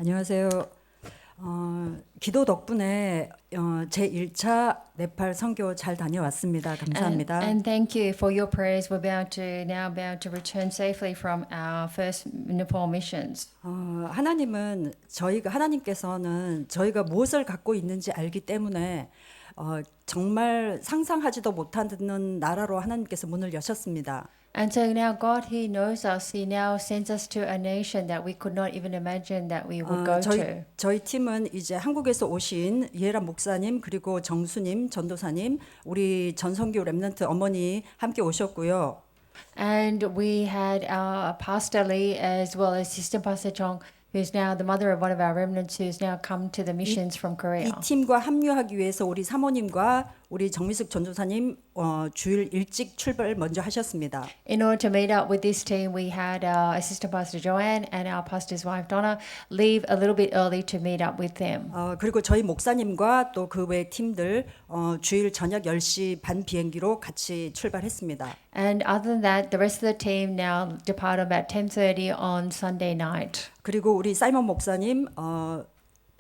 안녕하세요. 기도 덕분에 제 1차 네팔 선교 잘 다녀왔습니다. 감사합니다. And thank you for your prayers. We're about to now about to return safely from our first Nepal missions. 하나님께서는 저희가 무엇을 갖고 있는지 알기 때문에 정말 상상하지도 못하는 나라로 하나님께서 문을 여셨습니다. And so now God, He knows us. He now sends us to a nation that we could not even imagine that we would go to. 저희 팀은 이제 한국에서 오신 이해란 목사님 그리고 정수님 전도사님 우리 전선교 렘넌트 어머니 함께 오셨고요. And we had our Pastor Lee as well as Assistant Pastor Chong, who's now the mother of one of our remnants, who's now come to the missions from Korea. 이 팀과 합류하기 위해서 우리 사모님과 우리 정미숙 전도사님 주일 일찍 출발 먼저 하셨습니다. In order to meet up with this team, we had our Assistant Pastor Joanne and our pastor's wife Donna leave a little bit early to meet up with them. 그리고 저희 목사님과 또 그 외 팀들 주일 저녁 10시 반 비행기로 같이 출발했습니다. And other than that, the rest of the team now depart about 10:30 on Sunday night. 그리고 우리 사이먼 목사님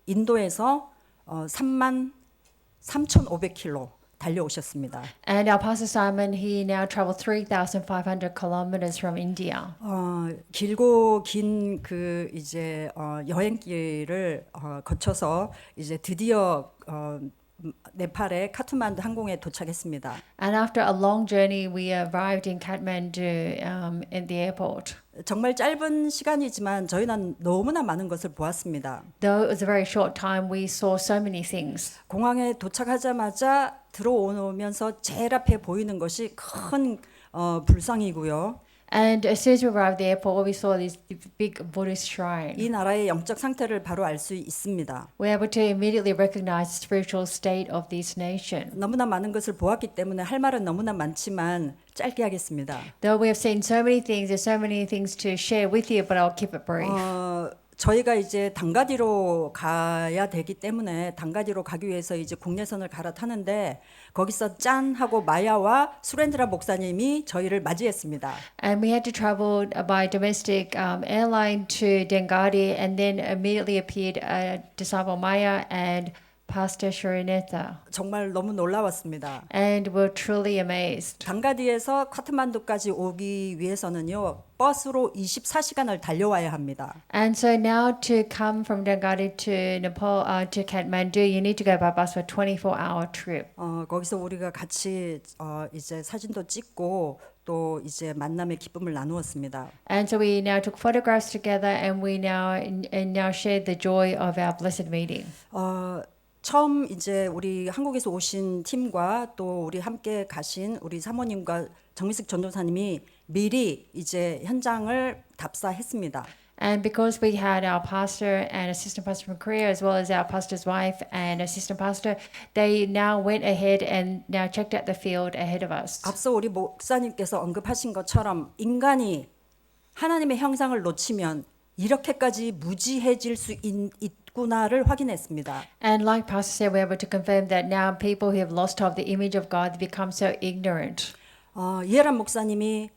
인도에서 33,500km 달려오셨습니다. And our Pastor Simon, he now traveled 3,500 kilometers from India. 길고 긴 그 이제 여행길을 거쳐서 이제 드디어 네팔의 카트만두 항공에 도착했습니다. And after a long journey, we arrived in Kathmandu in the airport. 정말 짧은 시간이지만 저희는 너무나 많은 것을 보았습니다. Though it was a very short time, we saw so many things. 공항에 도착하자마자 들어오면서 제일 앞에 보이는 것이 큰 불상이고요. And as soon as we arrived at the airport, we saw this big Buddhist shrine. 이 나라의 영적 상태를 바로 알 수 있습니다. We're able to immediately recognize the spiritual state of this nation. 너무나 많은 것을 보았기 때문에 할 말은 너무나 많지만 짧게 하겠습니다. Though we have seen so many things, there's so many things to share with you, but I'll keep it brief. 저희가 이제 당가디로 가야 되기 때문에 당가디로 가기 위해서 이제 국내선을 갈아타는데 거기서 짠 하고 마야와 수렌드라 목사님이 저희를 맞이했습니다. And we had to travel by domestic airline to Dengadi, and then immediately appeared disciple Maya and Pastor Shurinetha. 정말 너무 놀라웠습니다. And we're truly amazed. 당가디에서 카트만두까지 오기 위해서는요 버스로 24시간을 달려와야 합니다. And so now to come from Dengadi to Nepal to Kathmandu, you need to go by bus for a 24-hour trip. 거기서 우리가 같이 이제 사진도 찍고 또 이제 만남의 기쁨을 나누었습니다. And so we now took photographs together, and we now shared the joy of our blessed meeting. 처음 이제 우리 한국에서 오신 팀과 또 우리 함께 가신 우리 사모님과 정미숙 전도사님이 미리 이제 현장을 답사했습니다. And because we had our pastor and assistant pastor from Korea, as well as our pastor's wife and assistant pastor, they now went ahead and now checked out the field ahead of us. 앞서 우리 목사님께서 언급하신 것처럼 인간이 하나님의 형상을 놓치면 이렇게까지 무지해질 수 있구나를 확인했습니다. And like Pastor said, we're able to confirm that now people who have lost of the image of God become so ignorant. 이해란 목사님이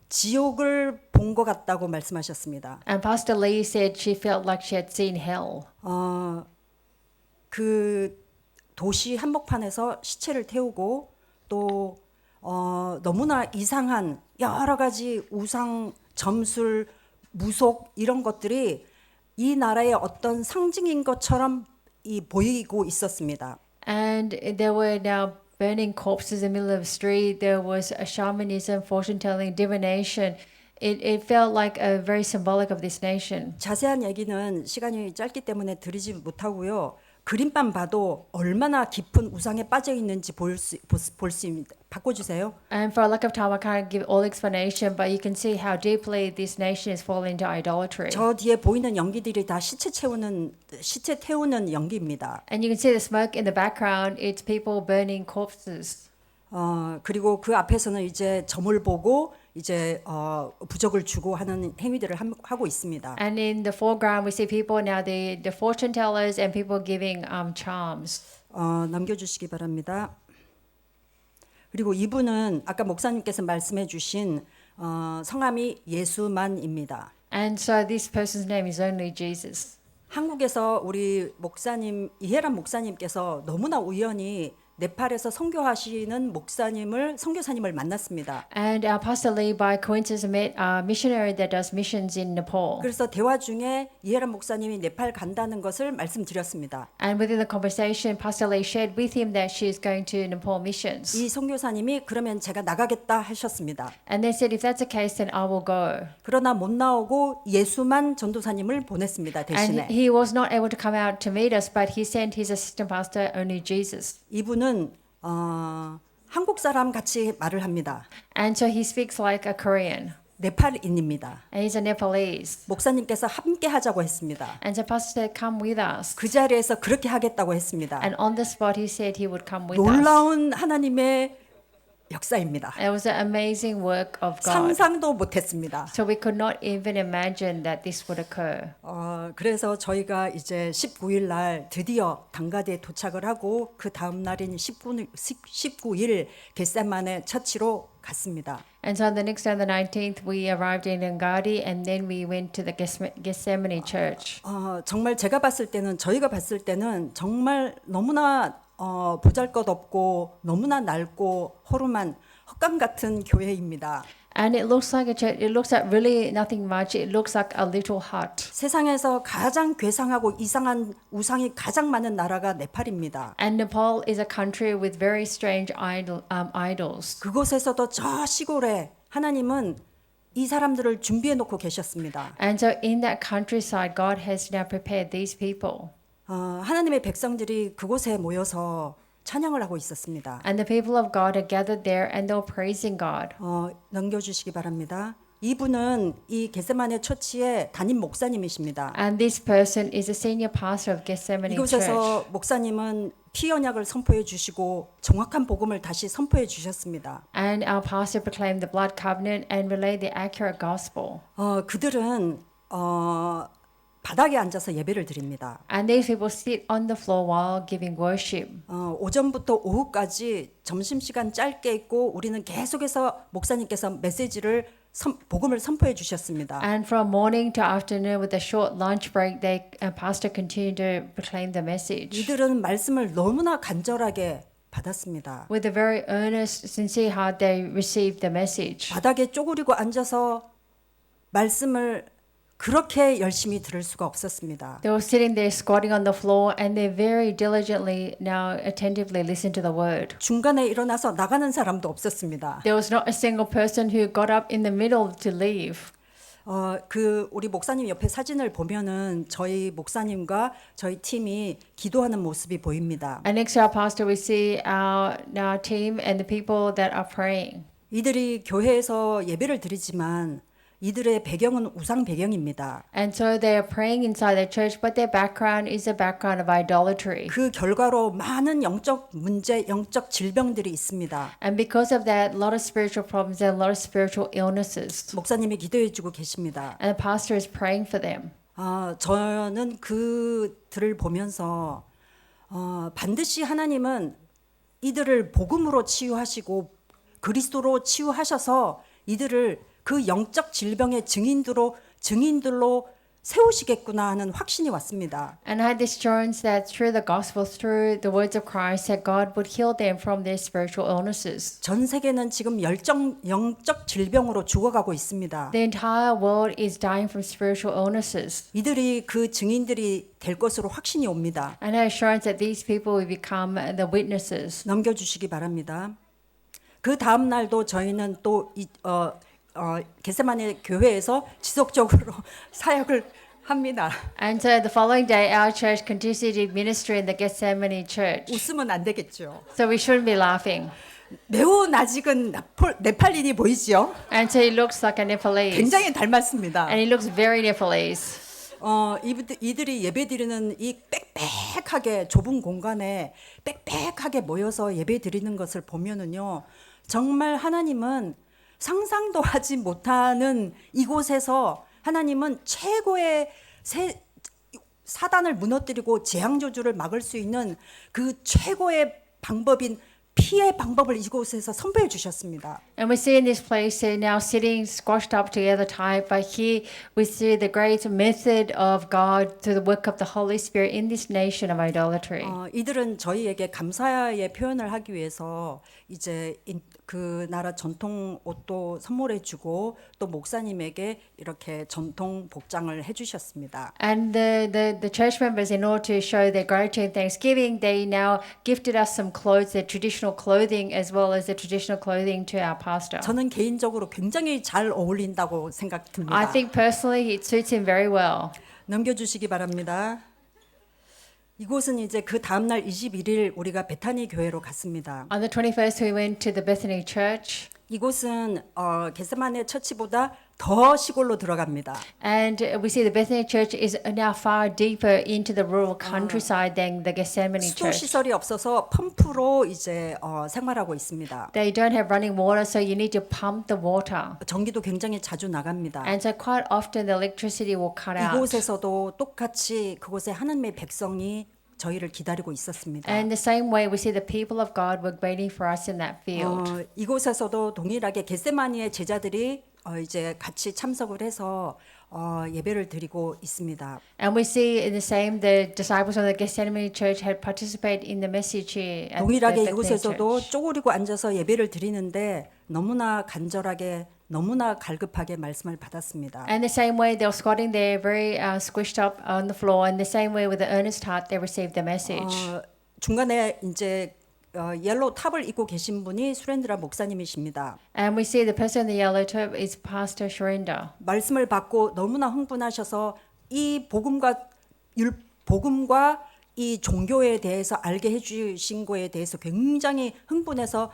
지옥을 본 것 같다고 말씀하셨습니다. And Pastor Lee said she felt like she had seen hell. 그 도시 한복판에서 시체를 태우고 또 너무나 이상한 여러 가지 우상, 점술, 무속 이런 것들이 이 나라의 어떤 상징인 것처럼 보이고 있었습니다. And there were now burning corpses in the middle of the street. There was a shamanism, fortune telling, divination. It felt like very symbolic of this nation. 자세한 얘기는 시간이 짧기 때문에 드리지 못하고요. 그림만 봐도 얼마나 깊은 우상에 빠져 있는지 볼 수 있습니다. 바꿔주세요. And for a lack of time, I can't give all explanation, but you can see how deeply this nation is falling into idolatry. 저 뒤에 보이는 연기들이 다 시체 태우는 연기입니다. And you can see the smoke in the background. It's people burning corpses. 그리고 그 앞에서는 이제 점을 보고 이제 부적을 주고 하는 행위들을 하고 있습니다. And in the foreground, we see people now, the fortune tellers and people giving charms. 넘겨주시기 바랍니다. 그리고 이분은 아까 목사님께서 말씀해주신 성함이 예수만입니다. And so this person's name is only Jesus. 한국에서 우리 목사님 이해란 목사님께서 너무나 우연히 네팔에서 선교하시는 선교사님을 만났습니다. And Pastor Lee, by coincidence, met a missionary that does missions in Nepal. 그래서 대화 중에 이해란 목사님이 네팔 간다는 것을 말씀드렸습니다. And within the conversation, Pastor Lee shared with him that she is going to Nepal missions. 이 선교사님이 그러면 제가 나가겠다 하셨습니다. And they said, if that's the case, then I will go. 그러나 못 나오고 예수만 전도사님을 보냈습니다. And 대신에 he was not able to come out to meet us, but he sent his assistant pastor, only Jesus. 이분은 한국 사람 같이 말을 합니다. And so he speaks like a Korean. 네팔인입니다. And he's a Nepalese. 목사님께서 함께 하자고 했습니다. And so Pastor said, come with us. 그 자리에서 그렇게 하겠다고 했습니다. And on the spot, he said he would come with us. 놀라운 하나님의 역사입니다. It was an amazing work of God. 상상도 못했습니다. So we could not even imagine that this would occur. 그래서 저희가 이제 19일 날 드디어 단가디에 도착을 하고 그 다음 날인 19일 겟세마네 처치로 갔습니다. And so the next day, on the 19th, we arrived in Angadi, and then we went to the Gethsemane Church. 정말 저희가 봤을 때는 정말 너무나 보잘것없고 너무나 낡고 허름한 헛간 같은 교회입니다. And it looks like a church. It looks like really nothing much. It looks like a little hut. 세상에서 가장 괴상하고 이상한 우상이 가장 많은 나라가 네팔입니다. And Nepal is a country with very strange idols. 그곳에서도 저 시골에 하나님은 이 사람들을 준비해 놓고 계셨습니다. And so in that countryside, God has now prepared these people. 하나님의 백성들이 그곳에 모여서 찬양을 하고 있었습니다. And the people of God are gathered there and they're praising God. 넘겨주시기 바랍니다. 이분은 이 겟세마네 처치의 담임 목사님이십니다. And this person is a senior pastor of Gethsemane Church. 이곳에서 목사님은 피 언약을 선포해 주시고 정확한 복음을 다시 선포해 주셨습니다. And our pastor proclaimed the blood covenant and relayed the accurate gospel. 그들은 바닥에 앉아서 예배를 드립니다. And these people sit on the floor while giving worship. 오전부터 오후까지 점심시간 짧게 있고 우리는 계속해서 목사님께서 복음을 선포해 주셨습니다. And from morning to afternoon with a short lunch break, pastor continued to proclaim the message. 이들은 말씀을 너무나 간절하게 받았습니다. With a very earnest, sincere heart, they received the message. 바닥에 쪼그리고 앉아서 말씀을 그렇게 열심히 들을 수가 없었습니다. They were sitting there squatting on the floor and they very diligently now attentively listened to the word. 중간에 일어나서 나가는 사람도 없었습니다. There was not a single person who got up in the middle to leave. 우리 목사님 옆에 사진을 보면은 저희 목사님과 저희 팀이 기도하는 모습이 보입니다. And next to our pastor, we see our team and the people that are praying. 이들이 교회에서 예배를 드리지만 이들의 배경은 우상 배경입니다. And so they are praying inside the church, but their background is a background of idolatry. 그 결과로 많은 영적 문제, 영적 질병들이 있습니다. And because of that, a lot of spiritual problems and a lot of spiritual illnesses. 목사님이 기도해 주고 계십니다. And the pastor is praying for them. 저는 그들을 보면서 반드시 하나님은 이들을 복음으로 치유하시고 그리스도로 치유하셔서 이들을 그 영적 질병의 증인들로 세우시겠구나 하는 확신이 왔습니다. And I had this assurance that through the gospel, through the words of Christ, that God would heal them from their spiritual illnesses. 전 세계는 지금 영적 질병으로 죽어가고 있습니다. The entire world is dying from spiritual illnesses. 이들이 그 증인들이 될 것으로 확신이 옵니다. And I had assurance that these people will become the witnesses. 넘겨주시기 바랍니다. 그 다음 날도 저희는 또 겟세마네 교회에서 지속적으로 사역을 합니다. And so the following day, our church continues to minister in the Gethsemane church. 웃으면 안 되겠죠. So we shouldn't be laughing. 매우 낯익은 네팔인이 보이지요? And so he looks like a Nepalese. 굉장히 닮았습니다. And he looks very Nepalese. 이들이 예배드리는 이 빽빽하게 좁은 공간에 빽빽하게 모여서 예배드리는 것을 보면은요, 정말 하나님은 상상도 하지 못하는 이곳에서 하나님은 최고의 사단을 무너뜨리고 재앙 저주를 막을 수 있는 그 최고의 방법인 피의 방법을 이곳에서 선포해 주셨습니다. And we see in this place they're now sitting squashed up together tight, but here we see the great method of God through the work of the Holy Spirit in this nation of idolatry. 이들은 저희에게 감사의 표현을 하기 위해서 이제 그 나라 전통 옷도 선물해 주고 또 목사님에게 이렇게 전통 복장을 해 주셨습니다. And the church members, in order to show their gratitude and thanksgiving, they now gifted us some clothes, their traditional clothing, as well as the traditional clothing to our pastor. 저는 개인적으로 굉장히 잘 어울린다고 생각됩니다. I think personally it suits him very well. 넘겨주시기 바랍니다. 이곳은 이제 그 다음날 21일 우리가 베타니 교회로 갔습니다. On the 21st, we went to the Bethany Church. 이곳은 겟세마네 처치보다 더 시골로 들어갑니다. And we see the Bethany Church is now far deeper into the rural countryside than the Gethsemane 수도 Church. 시설이 없어서 펌프로 이제 생활하고 있습니다. They don't have running water, so you need to pump the water. 전기도 굉장히 자주 나갑니다. And so quite often the electricity will cut out. 이곳에서도 똑같이 그곳에 하나님의 백성이 저희를 기다리고 있었습니다. And the same way we see the people of God were waiting for us in that field. 이곳에서도 동일하게 겟세마니의 제자들이 이제 같이 참석을 해서 예배를 드리고 있습니다. And we see in the same the disciples of the Gethsemane Church had participated in the message here at the 동일하게 Bethany 이곳에서도 Church. 쪼그리고 앉아서 예배를 드리는데 너무나 간절하게 너무나 갈급하게 말씀을 받았습니다. And the same way they were squatting there, very squished up on the floor. And the same way with the earnest heart, they received the message. 중간에 이제 옐로우 탑을 입고 계신 분이 수렌드라 목사님이십니다. And we see the person in the yellow top is Pastor Shurenda. 말씀을 받고 너무나 흥분하셔서 이 복음과 이 종교에 대해서 알게 해주신 거에 대해서 굉장히 흥분해서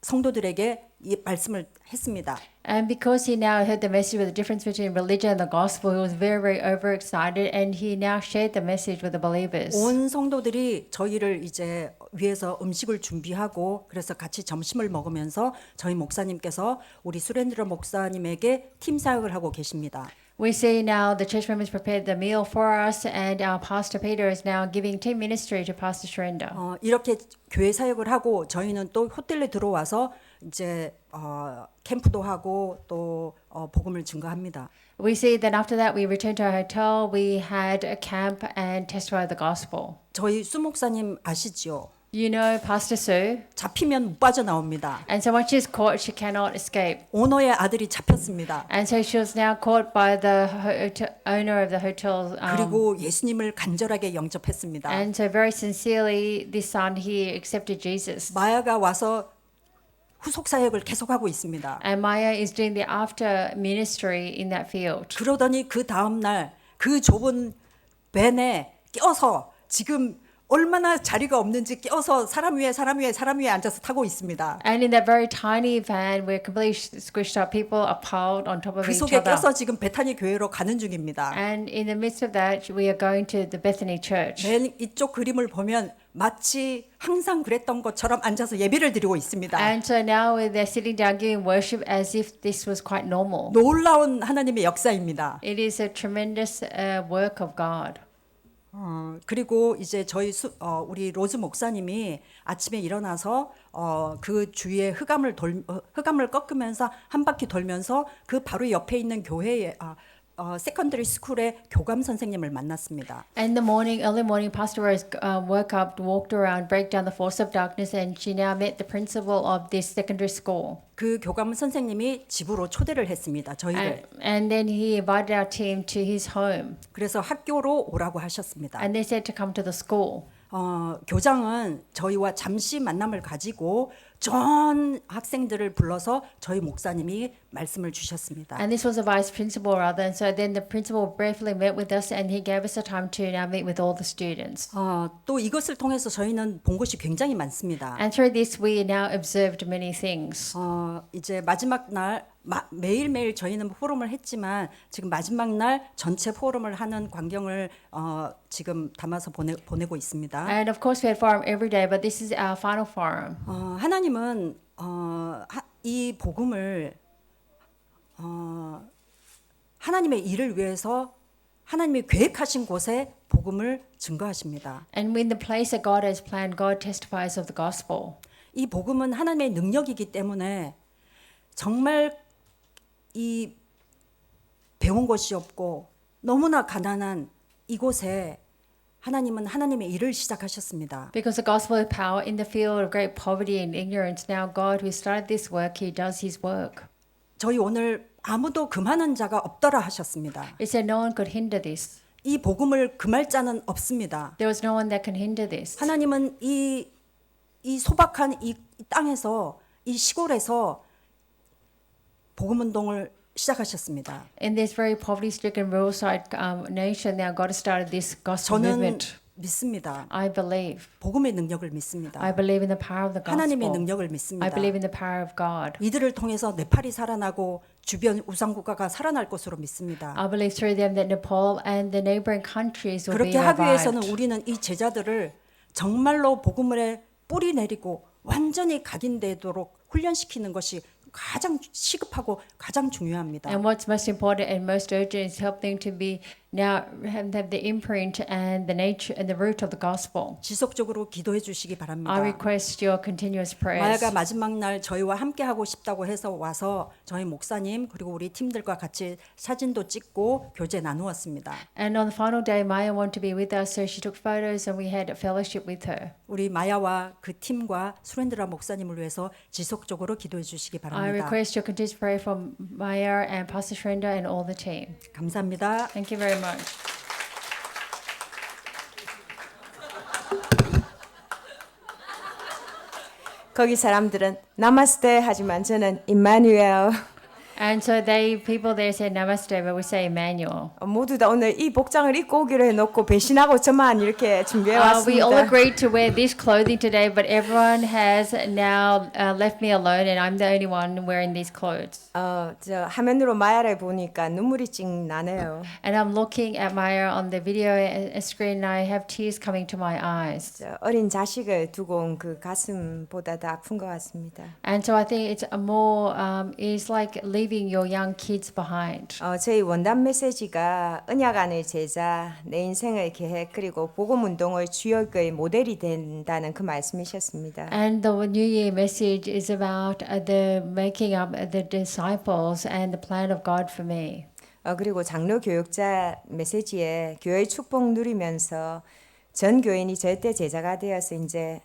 성도들에게 이 말씀을 했습니다. And because he now heard the message with the difference between religion and the gospel, he was very, very overexcited, and he now shared the message with the believers. 온 성도들이 저희를 이제 위해서 음식을 준비하고 그래서 같이 점심을 먹으면서 저희 목사님께서 우리 수렌드라 목사님에게 팀 사역을 하고 계십니다. We see now the church members prepared the meal for us, and our Pastor Peter is now giving team ministry to Pastor Shurenda. 이렇게 교회 사역을 하고 저희는 또 호텔에 들어와서 이제 캠프도 하고 또 복음을 증거합니다. We see that after that we returned to our hotel, we had a camp and testified the gospel. 저희 수 목사님 아시지요? You know Pastor Sue, 잡히면 못 빠져나옵니다. and so once she's caught, she cannot escape. 오너의 아들이 잡혔습니다. And so she was now caught by the owner of the hotel. 그리고 예수님을 간절하게 영접했습니다. And so very sincerely, this son here accepted Jesus. 마야가 와서 후속 사역을 계속하고 있습니다. And Maya is doing the after ministry in that field. 그러더니 그 다음 날 그 좁은 밴에 껴서 지금 얼마나 자리가 없는지 껴서 사람 위에 앉아서 타고 있습니다. And in that very tiny van, we're completely squished up. People are piled on top of 그 each 속에 other. 껴서 지금 베타니 교회로 가는 중입니다. And in the midst of that, we are going to the Bethany Church. 맨 이쪽 그림을 보면 마치 항상 그랬던 것처럼 앉아서 예배를 드리고 있습니다. And so now they're sitting down giving worship as if this was quite normal. 놀라운 하나님의 역사입니다. It is a tremendous work of God. 그리고 이제 우리 로즈 목사님이 아침에 일어나서 그 주위에 흑암을 꺾으면서 한 바퀴 돌면서 그 바로 옆에 있는 교회에 세컨더리 스쿨의 교감 선생님을 만났습니다. In the morning, early morning, Pastor Rose woke up, walked around, break down the force of darkness, and she now met the principal of this secondary school. 그 교감 선생님이 집으로 초대를 했습니다. 저희를. And then he invited our team to his home, 그래서 학교로 오라고 하셨습니다. and they said to come to the school. 교장은 저희와 잠시 만남을 가지고 전 학생들을 불러서 저희 목사님이 말씀을 주셨습니다. And this was a vice principal rather, and so then the principal briefly met with us, and he gave us a time to now meet with all the students. 또 이것을 통해서 저희는 본 것이 굉장히 많습니다. And through this, we now observed many things. 이제 마지막 날 매일매일 저희는 포럼을 했지만 지금 마지막 날 전체 포럼을 하는 광경을 지금 담아서 보내고 있습니다. And of course, we had forum every day, but this is our final forum. 하나님은 이 복음을 하나님의 일을 위해서 하나님이 계획하신 곳에 복음을 증거하십니다. And in the place that God has planned, God testifies of the gospel. 이 복음은 하나님의 능력이기 때문에 정말 이 배운 것이 없고 너무나 가난한 이곳에 하나님은 하나님의 일을 시작하셨습니다. Because the gospel is power in the field of great poverty and ignorance. Now God who started this work, he does his work. 저희 오늘 아무도 금하는 자가 없더라 하셨습니다. It said no one could hinder this. 이 복음을 금할 자는 없습니다. There was no one that can hinder this. 하나님은 이 소박한 이 땅에서 이 시골에서 복음 운동을 시작하셨습니다. In this very poverty-stricken rural side nation, now God has started this gospel 저는 movement. 믿습니다. I believe. 복음의 능력을 믿습니다. I believe in the power of the 하나님의 gospel. 능력을 I 믿습니다. believe in the power of God. 이들을 통해서 네팔이 살아나고 주변 우상 국가가 살아날 것으로 믿습니다. I believe through them that Nepal and the neighboring countries will be 그렇게 하기 위해서는 revived. 우리는 이 제자들을 정말로 복음을 뿌리 내리고 완전히 각인되도록 훈련시키는 것이 가장 시급하고 가장 중요합니다. And what's most important and most urgent is help them to be now have the imprint and the nature and the root of the gospel. 지속적으로 기도해 주시기 바랍니다. I request your continuous prayers. 마야가 마지막 날 저희와 함께 하고 싶다고 해서 와서 저희 목사님 그리고 우리 팀들과 같이 사진도 찍고 교제 나누었습니다. And on the final day, Maya wanted to be with us, so she took photos and we had a fellowship with her. 우리 마야와 그 팀과 수렌드라 목사님을 위해서 지속적으로 기도해 주시기 I 바랍니다. request your continuous prayer from Maya and Pastor Shrenda and all the team. 감사합니다. Thank you very much. 거기 사람들은 나마스테 하지만 저는 임마누엘. And so people there say namaste, but we say Emmanuel. 모두 다 오늘 이 복장을 입고 오기로 해놓고 배신하고 저만 이렇게 준비해 We all 왔습니다. agreed to wear this clothing today, but everyone has now left me alone, and I'm the only one wearing these clothes. 저 화면으로 마야를 보니까 눈물이 찡 나네요. And I'm looking at Maya on the video screen, and I have tears coming to my eyes. 저 어린 자식을 두고 온 그 가슴보다 더 아픈 것 같습니다. And so I think it's it's like leaving your young kids behind. 저희 원단 메시지가 언약 안의 제자, 내 인생의 계획 그리고 복음 운동의 주역의 모델이 된다는 그 말씀이셨습니다. And the New Year message is about the making up the disciples and the plan of God for me. 그리고 장로 교육자 메시지에 교회 축복 누리면서 전 교인이 절대 제자가 되어서 이제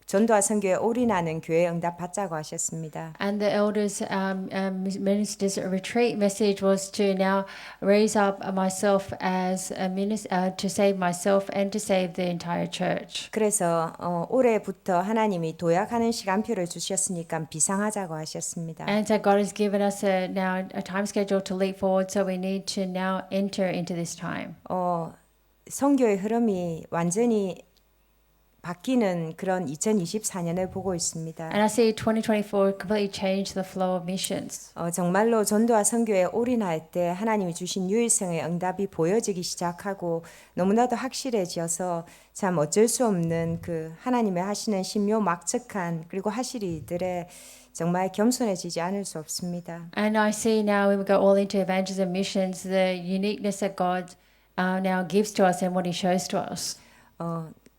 전도와 선교에 올인하는 교회 응답 받자고 하셨습니다. And the elders ministers retreat message was to now raise up myself as a minister to save myself and to save the entire church. 그래서 올해부터 하나님이 도약하는 시간표를 주셨으니까 비상하자고 하셨습니다. And so God has given us now a time schedule to leap forward, so we need to now enter into this time. 선교의 흐름이 완전히 바뀌는 그런 2024년을 보고 있습니다. And I see 2024 completely changed the flow of missions. 정말로 전도와 선교에 올인할 때 하나님이 주신 유일성의 응답이 보여지기 시작하고 너무나도 확실해져서 참 어쩔 수 없는 그 하나님의 하시는 신묘막측한 그리고 하실 일들에 정말 겸손해지지 않을 수 없습니다. And I see now when we go all into evangelism missions, the uniqueness that God now gives to us and what He shows to us.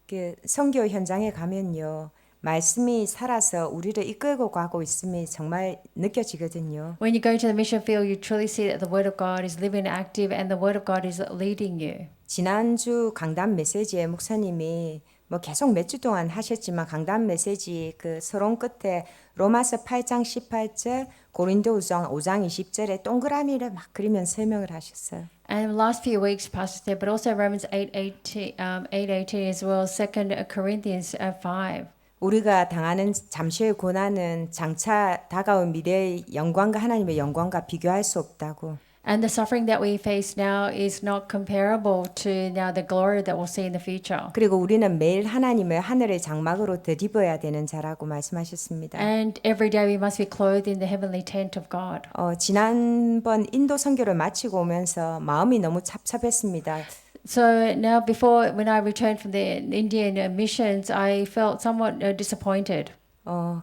그 선교 현장에 가면요. 말씀이 살아서 우리를 이끌고 가고 있음이 정말 느껴지거든요. When you go to the mission field, you truly see that the Word of God is living and active and the Word of God is leading you. 지난주 강단 메시지에 목사님이 뭐 계속 몇 주 동안 하셨지만 강단 메시지 그 서론 끝에 로마서 8장 18절, 고린도후서 5장 20절에 동그라미를 막 그리면서 설명을 하셨어요. And the last few weeks, Pastor said, but also Romans 8:18 as well, 2 Corinthians 5. 우리가 당하는 잠시의 고난은 장차 다가올 미래의 영광과 하나님의 영광과 비교할 수 없다고. And the suffering that we face now is not comparable to now the glory that we'll see in the future. 그리고 우리는 매일 하나님을 하늘의 장막으로 덧입어야 되는 자라고 말씀하셨습니다. And every day we must be clothed in the heavenly tent of God. 지난번 인도 선교를 마치고 오면서 마음이 너무 찹찹했습니다. So now when I returned from the Indian missions, I felt somewhat disappointed.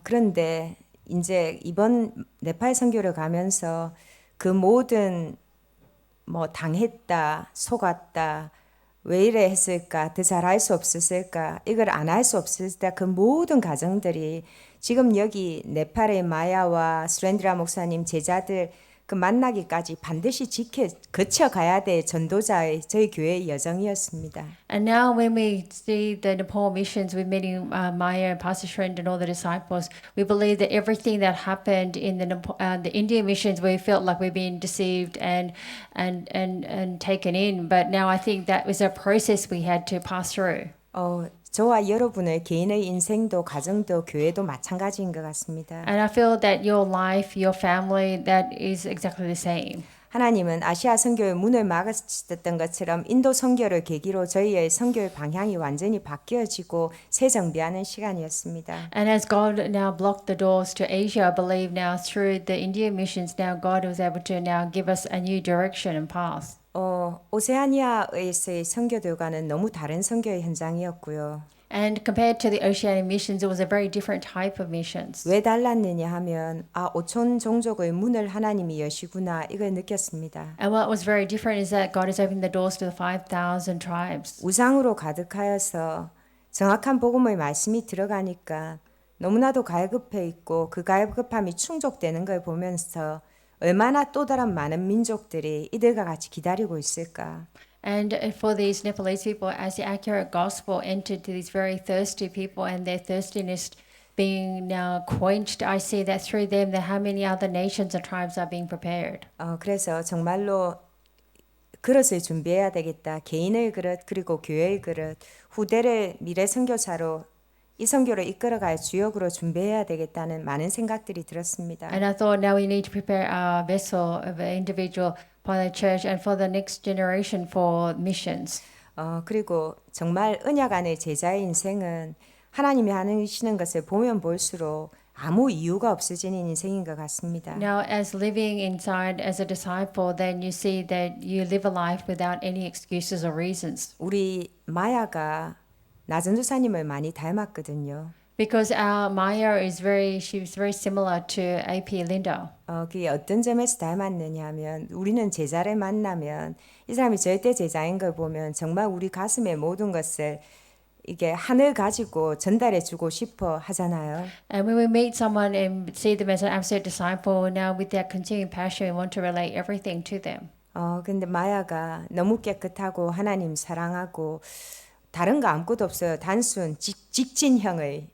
그런데 이제 이번 네팔 선교를 가면서 그 모든 뭐 당했다, 속았다, 왜 이래 했을까, 더 잘할 수 없었을까, 이걸 안 할 수 없었을까, 그 모든 가정들이 지금 여기 네팔의 마야와 수렌드라 목사님 제자들 그 만나기까지 반드시 거쳐가야 될 전도자의 저희 교회의 여정이었습니다. And now, when we see the Nepal missions, we're meeting Maya and Pastor Shrend and all the disciples. We believe that everything that happened in the Indian missions, we felt like we're being deceived and taken in. But now I think that was a process we had to pass through. 저와 여러분의 개인의 인생도 가정도 교회도 마찬가지인 것 같습니다. And I feel that your life, your family, that is exactly the same. 하나님은 아시아 선교의 문을 막았던 것처럼 인도 선교를 계기로 저희의 선교의 방향이 완전히 바뀌어지고 새 정비하는 시간이었습니다. And as God now blocked the doors to Asia, I believe now through the Indian missions, now God was able to now give us a new direction and path. 오세아니아에서의 선교들과는 너무 다른 선교의 현장이었고요. And compared to the Oceanic missions, it was a very different type of missions. 왜 달랐느냐 하면 5천 종족의 문을 하나님이 여시구나 이걸 느꼈습니다. And what was very different is that God is opening the doors to the 5,000 tribes. 우상으로 가득하여서 정확한 복음의 말씀이 들어가니까 너무나도 갈급해 있고 그 갈급함이 충족되는 걸 보면서 얼마나 또 다른 많은 민족들이 이들과 같이 기다리고 있을까. And for these Nepalese people, as the accurate gospel entered to these very thirsty people and their thirstiness being now quenched, I see that through them, that how many other nations and tribes are being prepared. 그래서 정말로 그릇을 준비해야 되겠다. 개인의 그릇 그리고 교회의 그릇, 후대를 미래 선교사로 이 선교를 이끌어갈 주역으로 준비해야 되겠다는 많은 생각들이 들었습니다. And I thought now we need to prepare our vessel of an individual for the church and for the next generation for missions. 그리고 정말 언약 안의 제자의 인생은 하나님이 하시는 것을 보면 볼수록 아무 이유가 없어지는 인생인 것 같습니다. Now, as living inside as a disciple, then you see that you live a life without any excuses or reasons. 우리 마야가 나전도사님을 많이 닮았거든요. Because our Maya is she was very similar to AP Linda. 그게 어떤 점에서 닮았느냐 하면 우리는 제자를 만나면 이 사람이 절대 제자인 걸 보면 정말 우리 가슴의 모든 것을 이게 하늘 가지고 전달해 주고 싶어 하잖아요. And when we meet someone and see them as an absolute disciple, now with that continuing passion, we want to relate everything to them. 근데 마야가 너무 깨끗하고 하나님 사랑하고 다른 거 아무것도 없어요. 단순 직진형의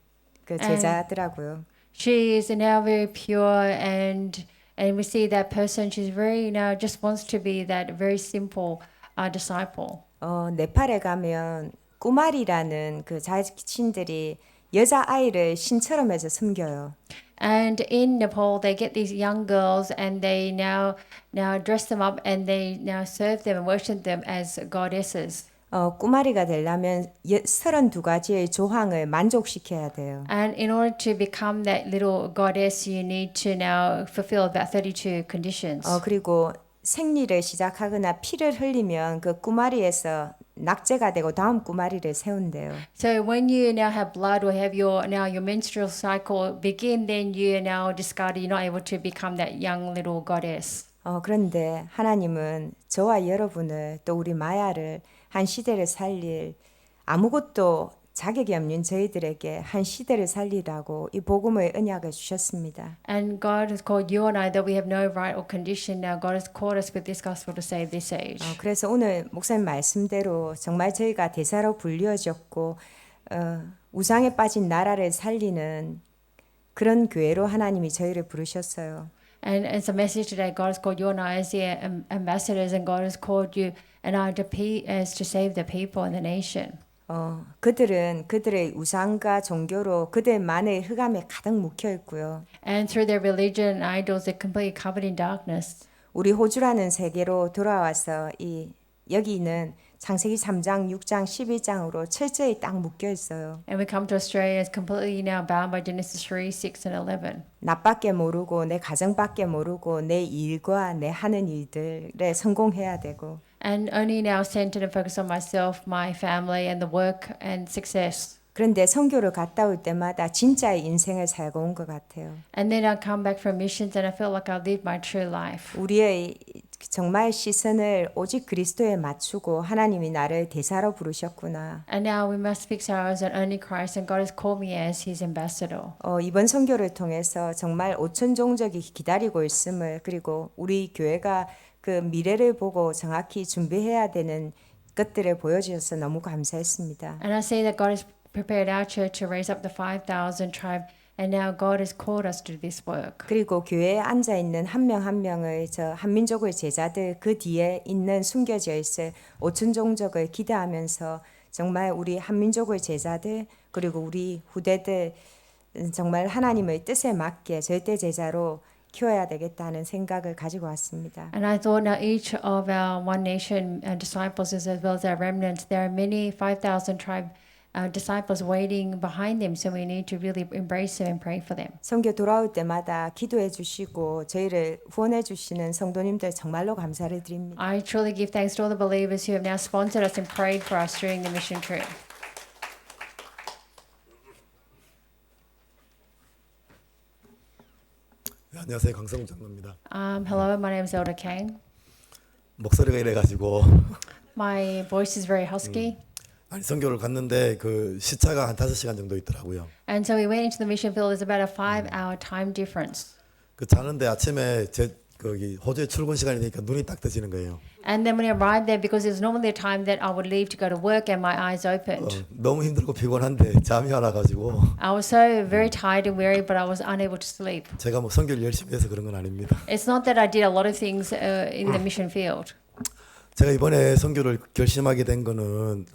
그 제자더라고요. She is now very pure and we see that person. She's very now just wants to be that very simple disciple. 네팔에 가면 꾸마리라는 그 자신들이 여자 아이를 신처럼 해서 섬겨요. And in Nepal, they get these young girls and they now dress them up and they now serve them and worship them as goddesses. 꾸마리가 되려면 32가지의 조항을 만족시켜야 돼요. And in order to become that little goddess, you need to now fulfill about 32 conditions. 그리고 생리를 시작하거나 피를 흘리면 그 꾸마리에서 낙제가 되고 다음 꾸마리를 세운대요. So when you now have blood or have your menstrual cycle begin, then you are now discarded. You're not able to become that young little goddess. 그런데 하나님은 저와 여러분을 또 우리 마야를 한 시대를 살릴 아무것도 자격이 없는 저희들에게 한 시대를 살리라고 이 복음의 언약을 주셨습니다. And God has called you and I that we have no right or condition. Now God has called us with this gospel to save this age. 그래서 오늘 목사님 말씀대로 정말 저희가 대사로 불리어졌고 우상에 빠진 나라를 살리는 그런 교회로 하나님이 저희를 부르셨어요. And it's a message today. God has called you and I as the ambassadors, and God has called you and I as to save the people and the nation. 그들은 그들의 우상과 종교로 그들만의 흑암에 가득 묵혀 있고요. And through their religion and idols, they're completely covered in darkness. 우리 호주라는 세계로 돌아와서 여기는 창세기 3장, 6장, 12장으로 철저히 딱 묶여 있어요. And we come to Australia as completely now bound by Genesis 3, 6, and 11. 나밖에 모르고 내 가정밖에 모르고 내 일과 내 하는 일들에 성공해야 되고. And only now centered and focused on myself, my family, and the work and success. 그런데 선교를 갔다 올 때마다 진짜의 인생을 살고 온 것 같아요. And then I come back from missions and I feel like I lived my true life. 우리의 정말 시선을 오직 그리스도에 맞추고 하나님이 나를 대사로 부르셨구나. And now we must fix our eyes on only Christ, and God has called me as His ambassador. 이번 선교를 통해서 정말 5천 종족이 기다리고 있음을 그리고 우리 교회가 그 미래를 보고 정확히 준비해야 되는 것들을 보여주셔서 너무 감사했습니다. And I see that God has prepared our church to raise up the 5,000 tribe, and now God has called us to do this work. 그리고 교회에 앉아 있는 한 명 한 명을 저 한민족의 제자들 그 뒤에 있는 숨겨져 있을 5천 종족을 기대하면서 정말 우리 한민족의 제자들 그리고 우리 후대들 정말 하나님의 뜻에 맞게 절대 제자로 키워야 되겠다는 생각을 가지고 왔습니다. And I thought now each of our One Nation disciples as well as our remnants, there are many 5,000 tribe disciples waiting behind them, so we need to really embrace them and pray for them. 선교 돌아올 때마다 기도해 주시고 저희를 후원해 주시는 성도님들 정말로 감사를 드립니다. I truly give thanks to all the believers who have now sponsored us and prayed for us during the mission trip. 네, 안녕하세요. 강성훈 장로입니다. Hello, my name is Elder Kang. 목소리가 이래가지고 My voice is very husky. 아니 선교를 갔는데 그 시차가 한 5시간 정도 있더라고요. And so we went into the mission field. There's about a 5-hour time difference. 그 자는데 아침에 제 거기 호주에 출근 시간이니까 눈이 딱 떠지는 거예요. And then when I arrived there, because it was normally a time that I would leave to go to work, and my eyes opened. 너무 힘들고 피곤한데 잠이 안 와가지고 I was so very tired and weary, but I was unable to sleep. 제가 뭐 선교를 열심히 해서 그런 건 아닙니다. It's not that I did a lot of things in the mission field. 제가 이번에 선교를 결심하게 된 거는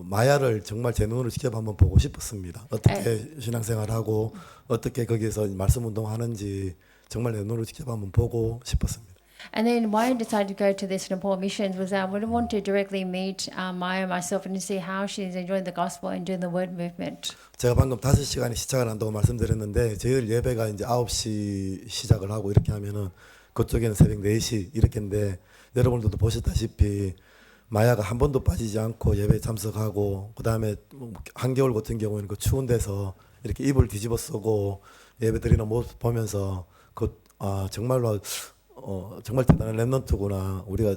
마야를 정말 제 눈으로 직접 한번 보고 싶었습니다. 어떻게 신앙생활하고 어떻게 거기에서 말씀 운동하는지 정말 내 눈으로 직접 한번 보고 싶었습니다. And then why I decided to go to this Nepal missions was that I would want to directly meet Maya myself and to see how she's enjoying the gospel and doing the word movement. 제가 방금 5시간이 시작을 한다고 말씀드렸는데 저희들 예배가 이제 9시 시작을 하고 이렇게 하면은 그쪽에는 새벽 4시 이렇게인데 여러분들도 보셨다시피 마야가 한 번도 빠지지 않고 예배에 참석하고 그다음에 한겨울 같은 경우에는 그 추운 데서 이렇게 이불 뒤집어 쓰고 예배 드리는 모습 보면서 정말로 정말 대단한 렘넌트구나. 우리가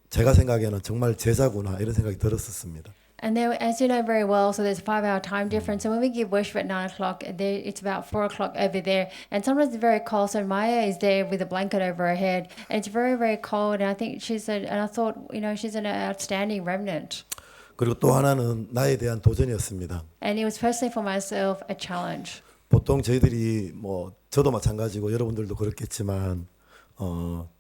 제가 생각에는 정말 제자구나 이런 생각이 들었었습니다. And there, as you know very well, so there's a 5-hour time difference. So when we give worship at 9 o'clock, there it's about 4 o'clock over there. And sometimes it's very cold. So Maya is there with a blanket over her head, and it's very, very cold. And I think and I thought, she's an outstanding remnant. 그리고 또 하나는 나에 대한 도전이었습니다. And it was personally for myself a challenge. 보통 저희들이 뭐 저도 마찬가지고 여러분들도 그렇겠지만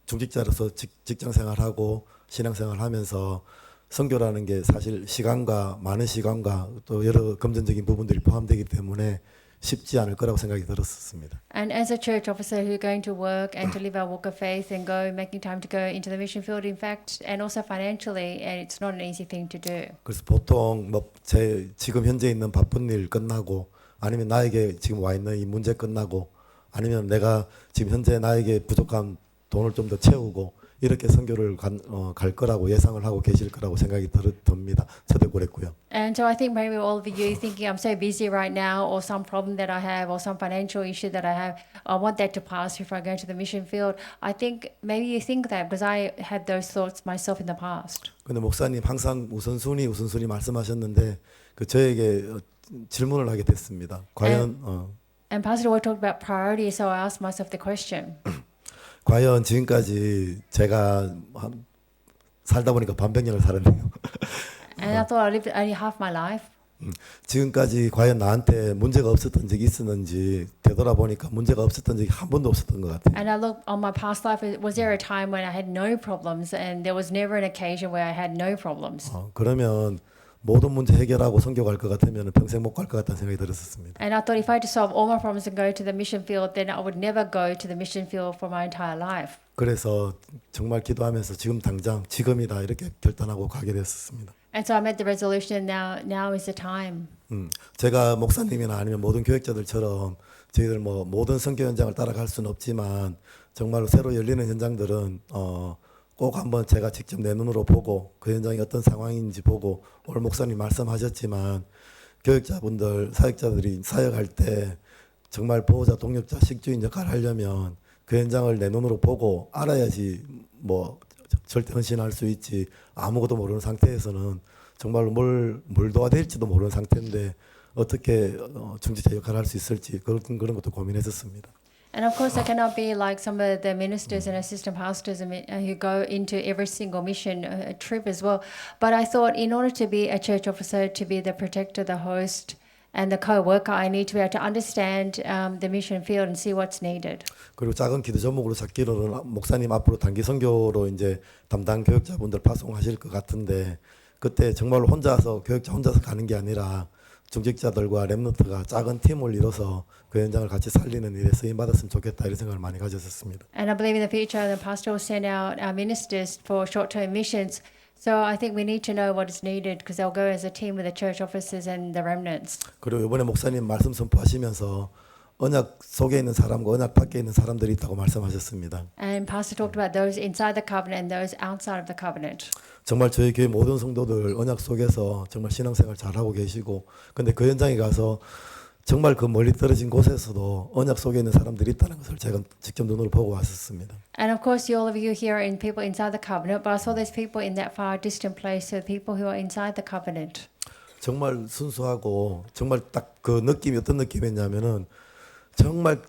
중직자로서 직장 생활하고 신앙 생활하면서 선교라는 게 사실 시간과 많은 시간과 또 여러 금전적인 부분들이 포함되기 때문에 쉽지 않을 거라고 생각이 들었습니다. And as a church officer who's going to work and to live our walk of faith and making time to go into the mission field, in fact, and also financially, and it's not an easy thing to do. 그래서 보통 뭐 제 지금 현재 있는 바쁜 일 끝나고 아니면 나에게 지금 와 있는 이 문제 끝나고 아니면 내가 지금 현재 나에게 부족한 돈을 좀 더 채우고 이렇게 선교를 갈 거라고 예상을 하고 계실 거라고 생각이 듭니다. 저도 그랬고요. And so I think maybe all of you thinking I'm so busy right now, or some problem that I have, or some financial issue that I have, I want that to pass before I go into the mission field. I think maybe you think that because I had those thoughts myself in the past. 근데 목사님 항상 우선순위 말씀하셨는데 그 저에게 질문을 하게 됐습니다. 과연 And Pastor Ward talked about priority, so I asked myself the question. 과연 지금까지 제가 살다 보니까 반백년을 살았네요. And I thought I lived only half my life. 지금까지 과연 나한테 문제가 없었던 적이 있었는지 되돌아보니까 문제가 없었던 적이 한 번도 없었던 것 같아요. And I look on my past life, was there a time when I had no problems, and there was never an occasion where I had no problems. 그러면 모든 문제 해결하고 선교 갈 것 같으면 평생 못 갈 것 같다는 생각이 들었었습니다. And I thought if I had to solve all my problems and go to the mission field, then I would never go to the mission field for my entire life. 그래서 정말 기도하면서 지금 당장 지금이다 이렇게 결단하고 가게 됐었습니다. And so I made the resolution. Now is the time. 제가 목사님이나 아니면 모든 교역자들처럼 저희들 뭐 모든 선교 현장을 따라갈 수는 없지만 정말로 새로 열리는 현장들은 꼭 한번 제가 직접 내 눈으로 보고 그 현장이 어떤 상황인지 보고 오늘 목사님 말씀하셨지만 교역자분들 사역자들이 사역할 때 정말 보호자 동력자 식주인 역할을 하려면 그 현장을 내 눈으로 보고 알아야지 뭐 절대 헌신할 수 있지 아무것도 모르는 상태에서는 정말로 뭘 도와야 될지도 모르는 상태인데 어떻게 중지자 역할을 할 수 있을지 그런 것도 고민했었습니다. And of course, I cannot be like some of the ministers and assistant pastors who go into every single mission trip as well. But I thought in order to be a church officer, to be the protector, the host, and the co-worker, I need to be able to understand the mission field and see what's needed. 그리고 작은 기도 제목으로 잡기로는 목사님 앞으로 단기 선교로 이제 담당 교육자분들 파송하실 것 같은데 그때 정말로 교육자 혼자서 가는 게 아니라 중직자들과 렘넌트가 작은 팀을 이뤄서 그 현장을 같이 살리는 일에 쓰임 받았으면 좋겠다 이런 생각을 많이 가졌었습니다. And I believe in the future, the pastor will send out our ministers for short-term missions. So I think we need to know what is needed because they'll go as a team with the church officers and the remnants. 그리고 이번에 목사님 말씀 선포하시면서 언약 속에 있는 사람과 언약 밖에 있는 사람들이 있다고 말씀하셨습니다. And pastor talked about those inside the covenant and those outside of the covenant. 정말 저희 교회 모든 성도들 언약 속에서 정말 신앙생활 잘하고 계시고 근데 그 현장에 가서 정말 그 멀리 떨어진 곳에서도 언약 속에 있는 사람들이 있다는 것을 제가 직접 눈으로 보고 왔었습니다. And of course, all of you here are people inside the covenant, but I saw there's people in that far distant place, so people who are inside the covenant. 정말 순수하고 정말 딱 그 느낌이 어떤 느낌이었냐면은 정말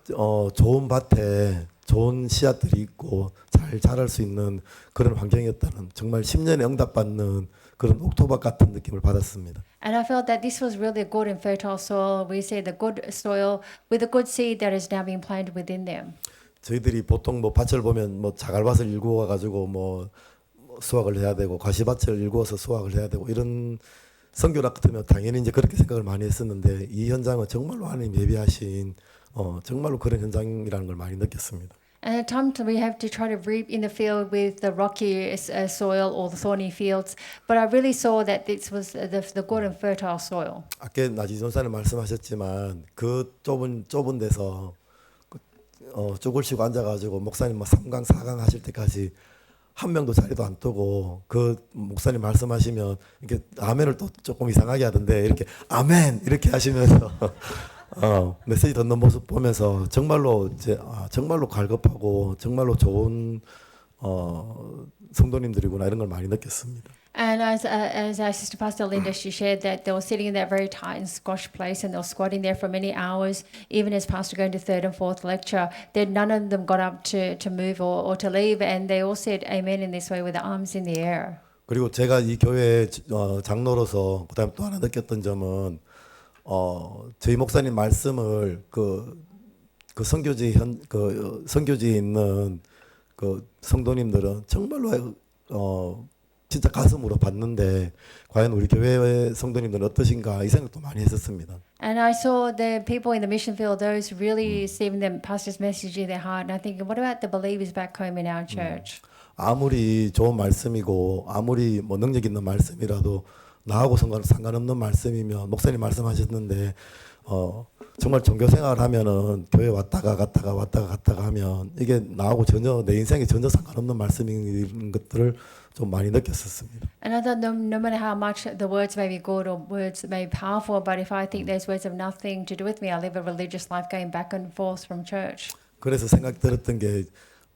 좋은 밭에 좋은 씨앗들이 있고 잘 자랄 수 있는 그런 환경이었다는 정말 10년에 응답받는 그런 옥토박 같은 느낌을 받았습니다. And I felt that this was really a good and fertile soil. We say the good soil with a good seed that is now being planted within them. 저희들이 보통 뭐 밭을 보면 뭐 자갈밭을 일구어 가지고 뭐 수확을 해야 되고 과시밭을 일구어서 수확을 해야 되고 이런 선교라 같으면 당연히 이제 그렇게 생각을 많이 했었는데 이 현장은 정말로 하나님 예비하신 정말로 그런 현장이라는 걸 많이 느꼈습니다. And at times we have to try to reap in the field with the rocky soil or the thorny fields. But I really saw that this was the good and fertile soil. 아까 나지 전사님 말씀하셨지만 그 좁은 데서 쪼글 쉬고 앉아가지고 목사님 뭐 3강 4강 하실 때까지 한 명도 자리도 안 뜨고 그 목사님 말씀하시면 이렇게 아멘을 또 조금 이상하게 하던데 이렇게 아멘 이렇게 하시면서 메시지 듣는 모습 보면서 정말로 정말로 갈급하고 정말로 좋은 성도님들이구나 이런 걸 많이 느꼈습니다. And as our sister Pastor Linda, she shared that they were sitting in that very tight and squashed place and they were squatting there for many hours. Even as Pastor going to third and fourth lecture, that none of them got up to move or to leave, and they all said amen in this way with their arms in the air. 그리고 제가 이 교회 장로로서 그다음 또 하나 느꼈던 점은 저희 목사님 말씀을 그 선교지에 있는 그 성도님들은 정말로 진짜 가슴으로 받는데 과연 우리 교회 성도님들은 어떠신가 이 생각도 많이 했었습니다. And I saw the people in the mission field, those really receiving the pastor's message in their heart. And I think, what about the believers back home in our church? 아무리 좋은 말씀이고 아무리 뭐 능력 있는 말씀이라도 나하고 상관없는 말씀이면 목사님 말씀하셨는데 정말 종교 생활을 하면은 교회 왔다가 갔다가 하면 이게 나하고 전혀 내 인생에 전혀 상관없는 말씀인 것들을 좀 많이 느꼈었습니다. And I thought no matter how much the words may be good or words may be powerful, but if I think those words have nothing to do with me, I live a religious life going back and forth from church. 그래서 생각 들었던 게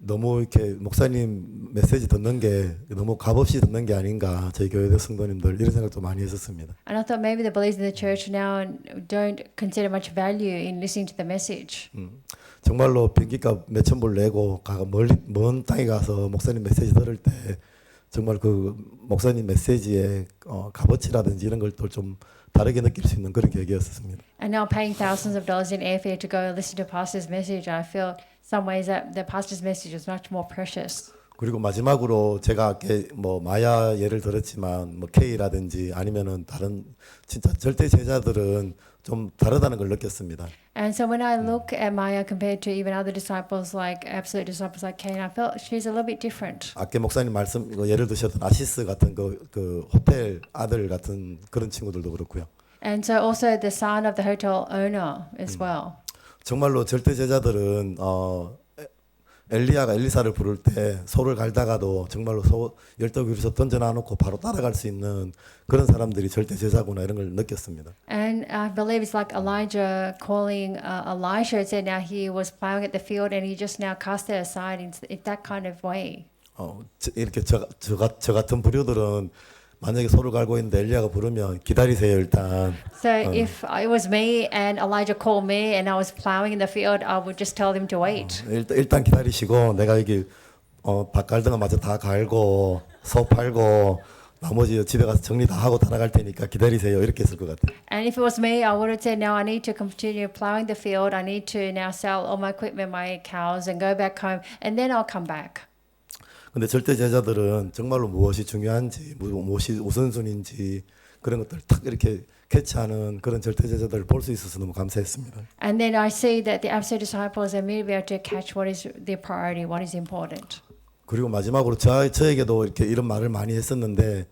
너무 이렇게 목사님 메시지 듣는 게 너무 값없이 듣는 게 아닌가 저희 교회 성도님들 이런 생각도 많이 했었습니다. And I thought maybe the believers in the church now don't consider much value in listening to the message. 정말로 비행기값 몇천 불 내고 먼 땅에 가서 목사님 메시지 들을 때 정말 그 목사님 메시지의 값어치라든지 이런 걸 또 좀 다르게 느낄 수 있는 그런 계기였습니다. And now paying thousands of dollars in airfare to go listen to pastor's message, I felt some ways that the pastor's message was much more precious. 그리고 마지막으로 제가 아까 뭐 마야 예를 들었지만 뭐 K라든지 아니면은 다른 진짜 절대 제자들은 좀 다르다는 걸 느꼈습니다. And so when I look at Maya compared to even other disciples like absolute disciples like Cain, I felt she's a little bit different. 아까 목사님 말씀 예를 드셨던 아시스 같은 그 호텔 아들 같은 그런 친구들도 그렇고요. And so also the son of the hotel owner as well. 정말로 절대 제자들은 엘리야가 엘리사를 부를 때 소를 갈다가도 정말로 소 열떡 위에서 던져놔놓고 바로 따라갈 수 있는 그런 사람들이 절대 제자구나 이런 걸 느꼈습니다. And I believe it's like Elijah calling Elisha. It said now he was plowing at the field and he just now cast it aside in that kind of way. 이렇게 저 같은 부류들은 만약에 소를 갈고 있는데 엘리야가 부르면 기다리세요 일단. So if it was me and Elijah called me and I was plowing in the field, I would just tell them to wait. 일단 기다리시고 내가 여기 밭 갈등은 마저 다 갈고 소 팔고 나머지 집에 가서 정리 다 하고 따라갈 테니까 기다리세요 이렇게 했을 것 같아요. And if it was me, I would have said, no, I need to continue plowing the field. I need to now sell all my equipment, my cows, and go back home, and then I'll come back. 근데 절대 제자들은 정말로 무엇이 중요한지 무엇이 우선순위인지 그런 것들 탁 이렇게 캐치하는 그런 절대 제자들을 볼 수 있어서 너무 감사했습니다. And then I see that the absolute disciples are immediately able to catch what is their priority, what is important. 그리고 마지막으로 저에게도 이렇게 이런 말을 많이 했었는데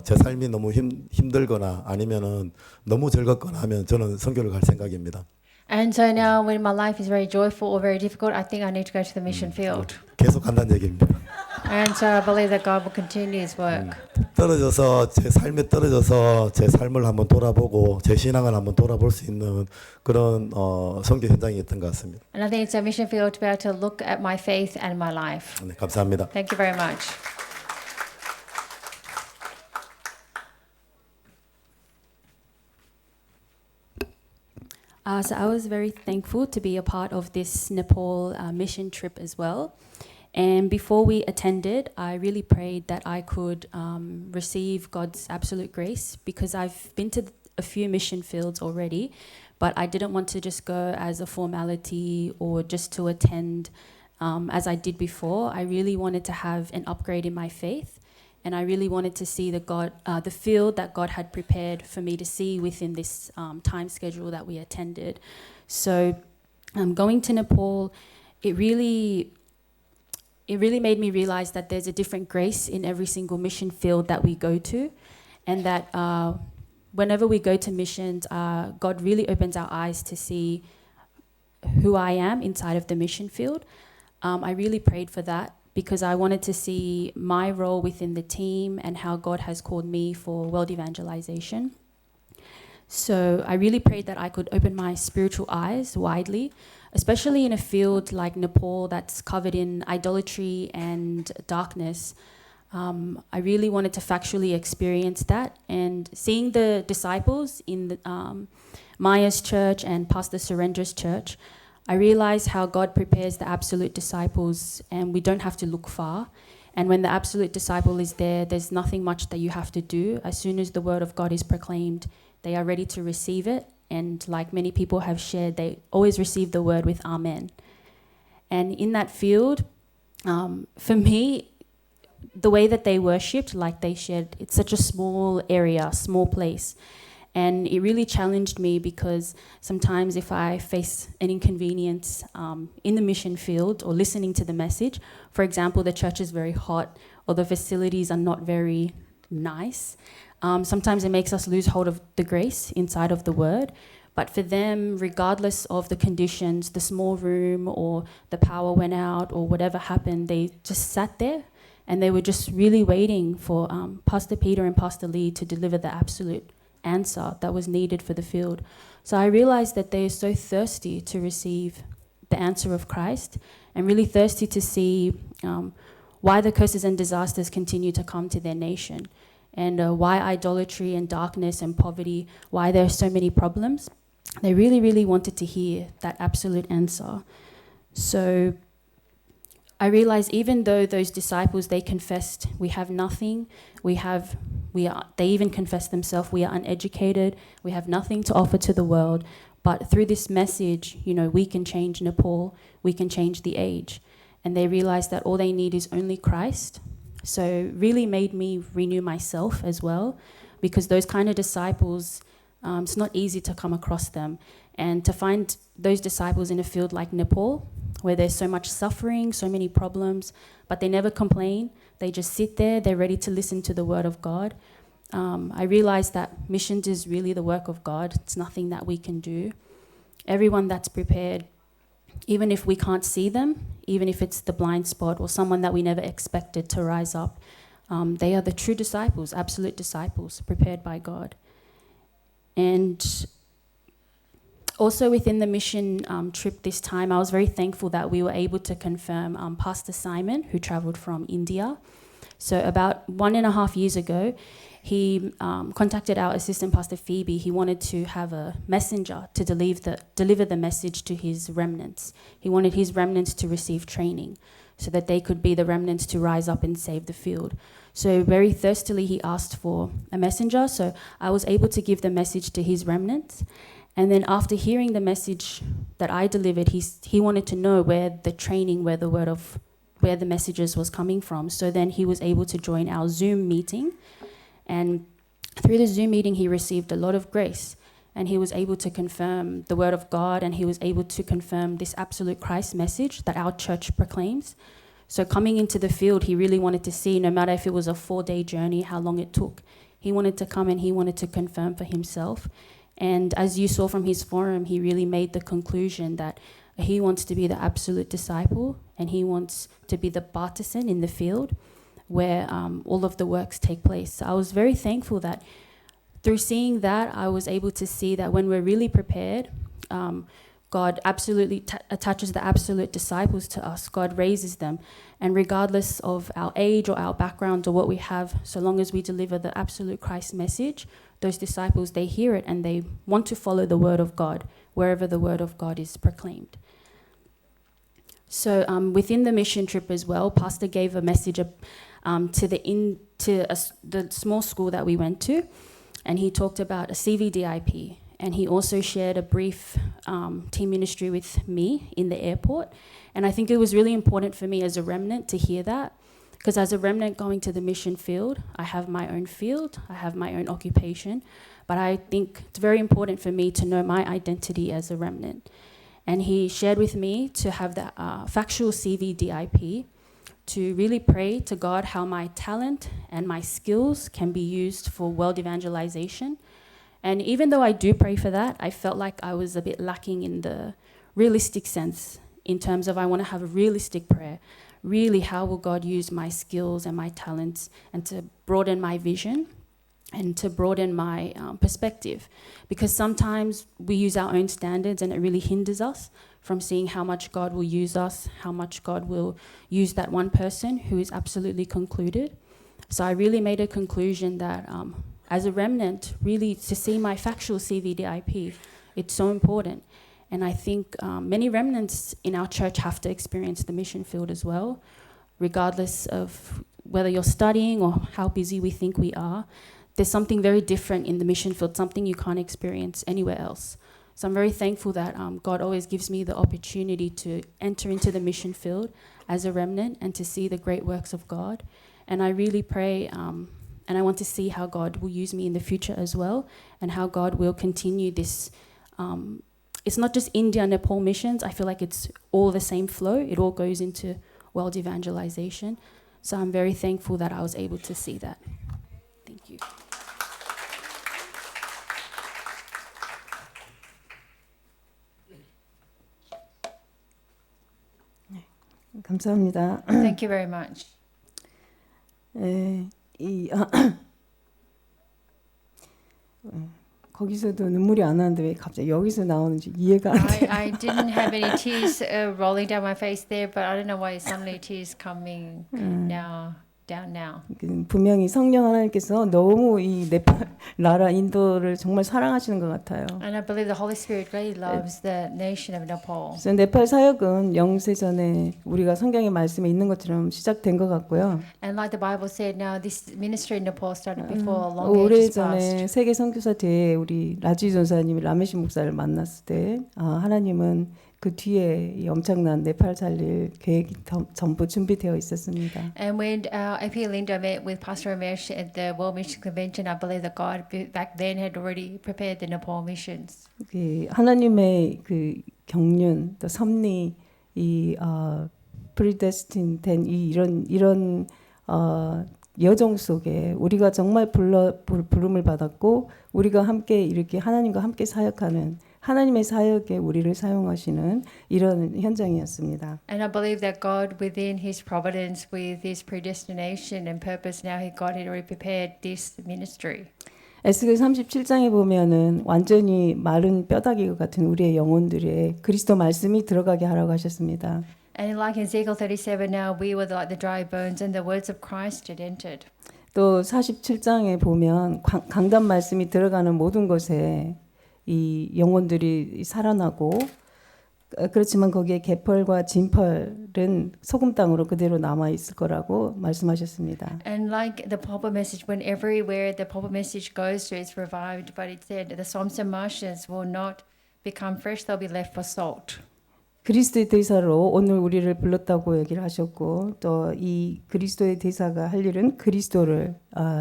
제 삶이 너무 힘들거나 아니면은 너무 즐겁거나 하면 저는 선교를 갈 생각입니다. And so now when my life is very joyful or very difficult, I think I need to go to the mission field. 계속 간다는 얘기입니다. And so I believe that God will continue His work. 제 삶에 떨어져서 제 삶을 한번 돌아보고 제 신앙을 한번 돌아볼 수 있는 그런 선교 현장이었던 것 같습니다. And I think it's a mission field to be able to look at my faith and my life. 네, 감사합니다. Thank you very much. So I was very thankful to be a part of this Nepal mission trip as well. And before we attended, I really prayed that I could receive God's absolute grace because I've been to a few mission fields already, but I didn't want to just go as a formality or just to attend as I did before. I really wanted to have an upgrade in my faith, and I really wanted to see the field that God had prepared for me to see within this time schedule that we attended. So going to Nepal, it really made me realize that there's a different grace in every single mission field that we go to, and that whenever we go to missions, God really opens our eyes to see who I am inside of the mission field. I really prayed for that because I wanted to see my role within the team and how God has called me for world evangelization. So I really prayed that I could open my spiritual eyes widely, especially in a field like Nepal that's covered in idolatry and darkness. I really wanted to factually experience that, and seeing the disciples in Maya's church and Pastor Surendra's church, I realized how God prepares the absolute disciples, and we don't have to look far. And when the absolute disciple is there, there's nothing much that you have to do. As soon as the word of God is proclaimed, they are ready to receive it. And like many people have shared, they always receive the word with Amen. And in that field, for me, the way that they worshipped, like they shared, it's such a small area, small place. And it really challenged me because sometimes if I face an inconvenience in the mission field or listening to the message, for example, the church is very hot or the facilities are not very nice, sometimes it makes us lose hold of the grace inside of the word. But for them, regardless of the conditions, the small room or the power went out or whatever happened, they just sat there and they were just really waiting for Pastor Peter and Pastor Lee to deliver the absolute answer that was needed for the field. So I realized that they are so thirsty to receive the answer of Christ and really thirsty to see why the curses and disasters continue to come to their nation, and why idolatry and darkness and poverty, why there are so many problems. They really, really wanted to hear that absolute answer. So I realized even though those disciples, they confessed, we have nothing, they even confessed themselves, we are uneducated, we have nothing to offer to the world, but through this message, we can change Nepal, we can change the age. And they realized that all they need is only Christ. So really made me renew myself as well, because those kind of disciples, it's not easy to come across them. And to find those disciples in a field like Nepal, where there's so much suffering, so many problems, but they never complain. They just sit there, they're ready to listen to the word of God. I realized that missions is really the work of God. It's nothing that we can do. Everyone that's prepared, even if we can't see them, even if it's the blind spot or someone that we never expected to rise up, they are the true disciples, absolute disciples, prepared by God. And Also within the mission trip this time, I was very thankful that we were able to confirm Pastor Simon, who traveled from India. So about 1.5 years ago, he contacted our assistant pastor Phoebe. He wanted to have a messenger to deliver the message to his remnants. He wanted his remnants to receive training so that they could be the remnants to rise up and save the field. So very thirstily, he asked for a messenger. So I was able to give the message to his remnants. And then after hearing the message that I delivered, he wanted to know where the training, where the messages was coming from. So then he was able to join our Zoom meeting. And through the Zoom meeting, he received a lot of grace. And he was able to confirm the word of God, and he was able to confirm this absolute Christ message that our church proclaims. So coming into the field, he really wanted to see, no matter if it was a 4-day journey, how long it took. He wanted to come and he wanted to confirm for himself. And as you saw from his forum, he really made the conclusion that he wants to be the absolute disciple, and he wants to be the partisan in the field where all of the works take place. So I was very thankful that through seeing that, I was able to see that when we're really prepared, God absolutely attaches the absolute disciples to us. God raises them. And regardless of our age or our background or what we have, so long as we deliver the absolute Christ message, those disciples, they hear it and they want to follow the word of God wherever the word of God is proclaimed. So within the mission trip as well, Pastor gave a message to the small school that we went to, and he talked about a CVDIP, and he also shared a brief team ministry with me in the airport. And I think it was really important for me as a remnant to hear that, because as a remnant going to the mission field, I have my own field, I have my own occupation, but I think it's very important for me to know my identity as a remnant. And he shared with me to have the factual CVDIP, to really pray to God how my talent and my skills can be used for world evangelization. And even though I do pray for that, I felt like I was a bit lacking in the realistic sense, in terms of I want to have a realistic prayer. Really, how will God use my skills and my talents, and to broaden my vision and to broaden my perspective? Because sometimes we use our own standards and it really hinders us from seeing how much God will use us, how much God will use that one person who is absolutely concluded. So I really made a conclusion that as a remnant, really to see my factual CVDIP, it's so important. And I think many remnants in our church have to experience the mission field as well, regardless of whether you're studying or how busy we think we are. There's something very different in the mission field, something you can't experience anywhere else. So I'm very thankful that God always gives me the opportunity to enter into the mission field as a remnant and to see the great works of God. And I really pray, and I want to see how God will use me in the future as well, and how God will continue this. It's not just India, Nepal missions. I feel like it's all the same flow. It all goes into world evangelization. So I'm very thankful that I was able to see that. Thank you. 감사합니다. Thank you very much. 거기서도 눈물이 안 나는데 왜 갑자기 여기서 나오는지 이해가 안 돼요. I didn't have any tears rolling down my face there, but I don't know why suddenly tears coming down now. 분명히 성령 하나님께서 너무 이 네팔 나라 인도를 정말 사랑하시는 것 같아요. And I believe the Holy Spirit really loves the nation of Nepal. 그래서 네팔 사역은 영세전에 우리가 성경의 말씀에 있는 것처럼 시작된 것 같고요. And like the Bible said, now this ministry in Nepal started before long ages past. 오래전에 세계 선교사 대회에 우리 라지 전사님이 라메시 목사를 만났을 때 하나님은 그 뒤에 이 엄청난 네팔 살릴 계획이 전부 준비되어 있었습니다. And when AP Linda met with Pastor Ramesh at the World Mission Convention, I believe that God back then had already prepared the Nepal missions. 그 하나님의 그 경륜 또 섭리 이 predestined 된 이런 여정 속에 우리가 정말 부름을 받았고 우리가 함께 이렇게 하나님과 함께 사역하는 하나님의 사역에 우리를 사용하시는 이런 현장이었습니다. And I believe that God, within His providence, with His predestination and purpose, now God had already prepared this ministry. 에스겔 37장에 보면은 완전히 마른 뼈다귀 같은 우리의 영혼들의 그리스도 말씀이 들어가게 하라고 하셨습니다. And like in Ezekiel 37, now we were like the dry bones, and the words of Christ had entered. 또 47장에 보면 강단 말씀이 들어가는 모든 곳에 이 영혼들이 살아나고 그렇지만 거기에 개펄과 진펄은 소금 땅으로 그대로 남아 있을 거라고 말씀하셨습니다. And like the pulpit message, when everywhere the pulpit message goes to, it's revived. But it said the Psalms and marshes will not become fresh; they'll be left for salt. 그리스도의 대사로 오늘 우리를 불렀다고 얘기를 하셨고 또 이 그리스도의 대사가 할 일은 그리스도를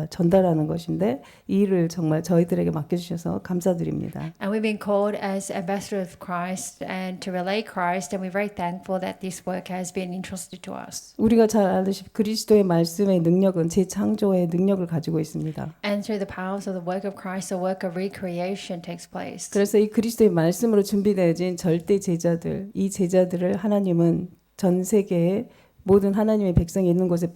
전달하는 것인데 이 일을 정말 저희들에게 맡겨주셔서 감사드립니다. And we've been called as ambassadors of Christ and to relay Christ, and we're very thankful that this work has been entrusted to us. 우리가 잘 알듯이 그리스도의 말씀의 능력은 재창조의 능력을 가지고 있습니다. And through the powers of the work of Christ, the work of recreation takes place. 그래서 이 그리스도의 말씀으로 준비되어진 절대 제자들, 이 제자들을 하나님은 전 세계에 모든 하나님의 백성이 있는 곳에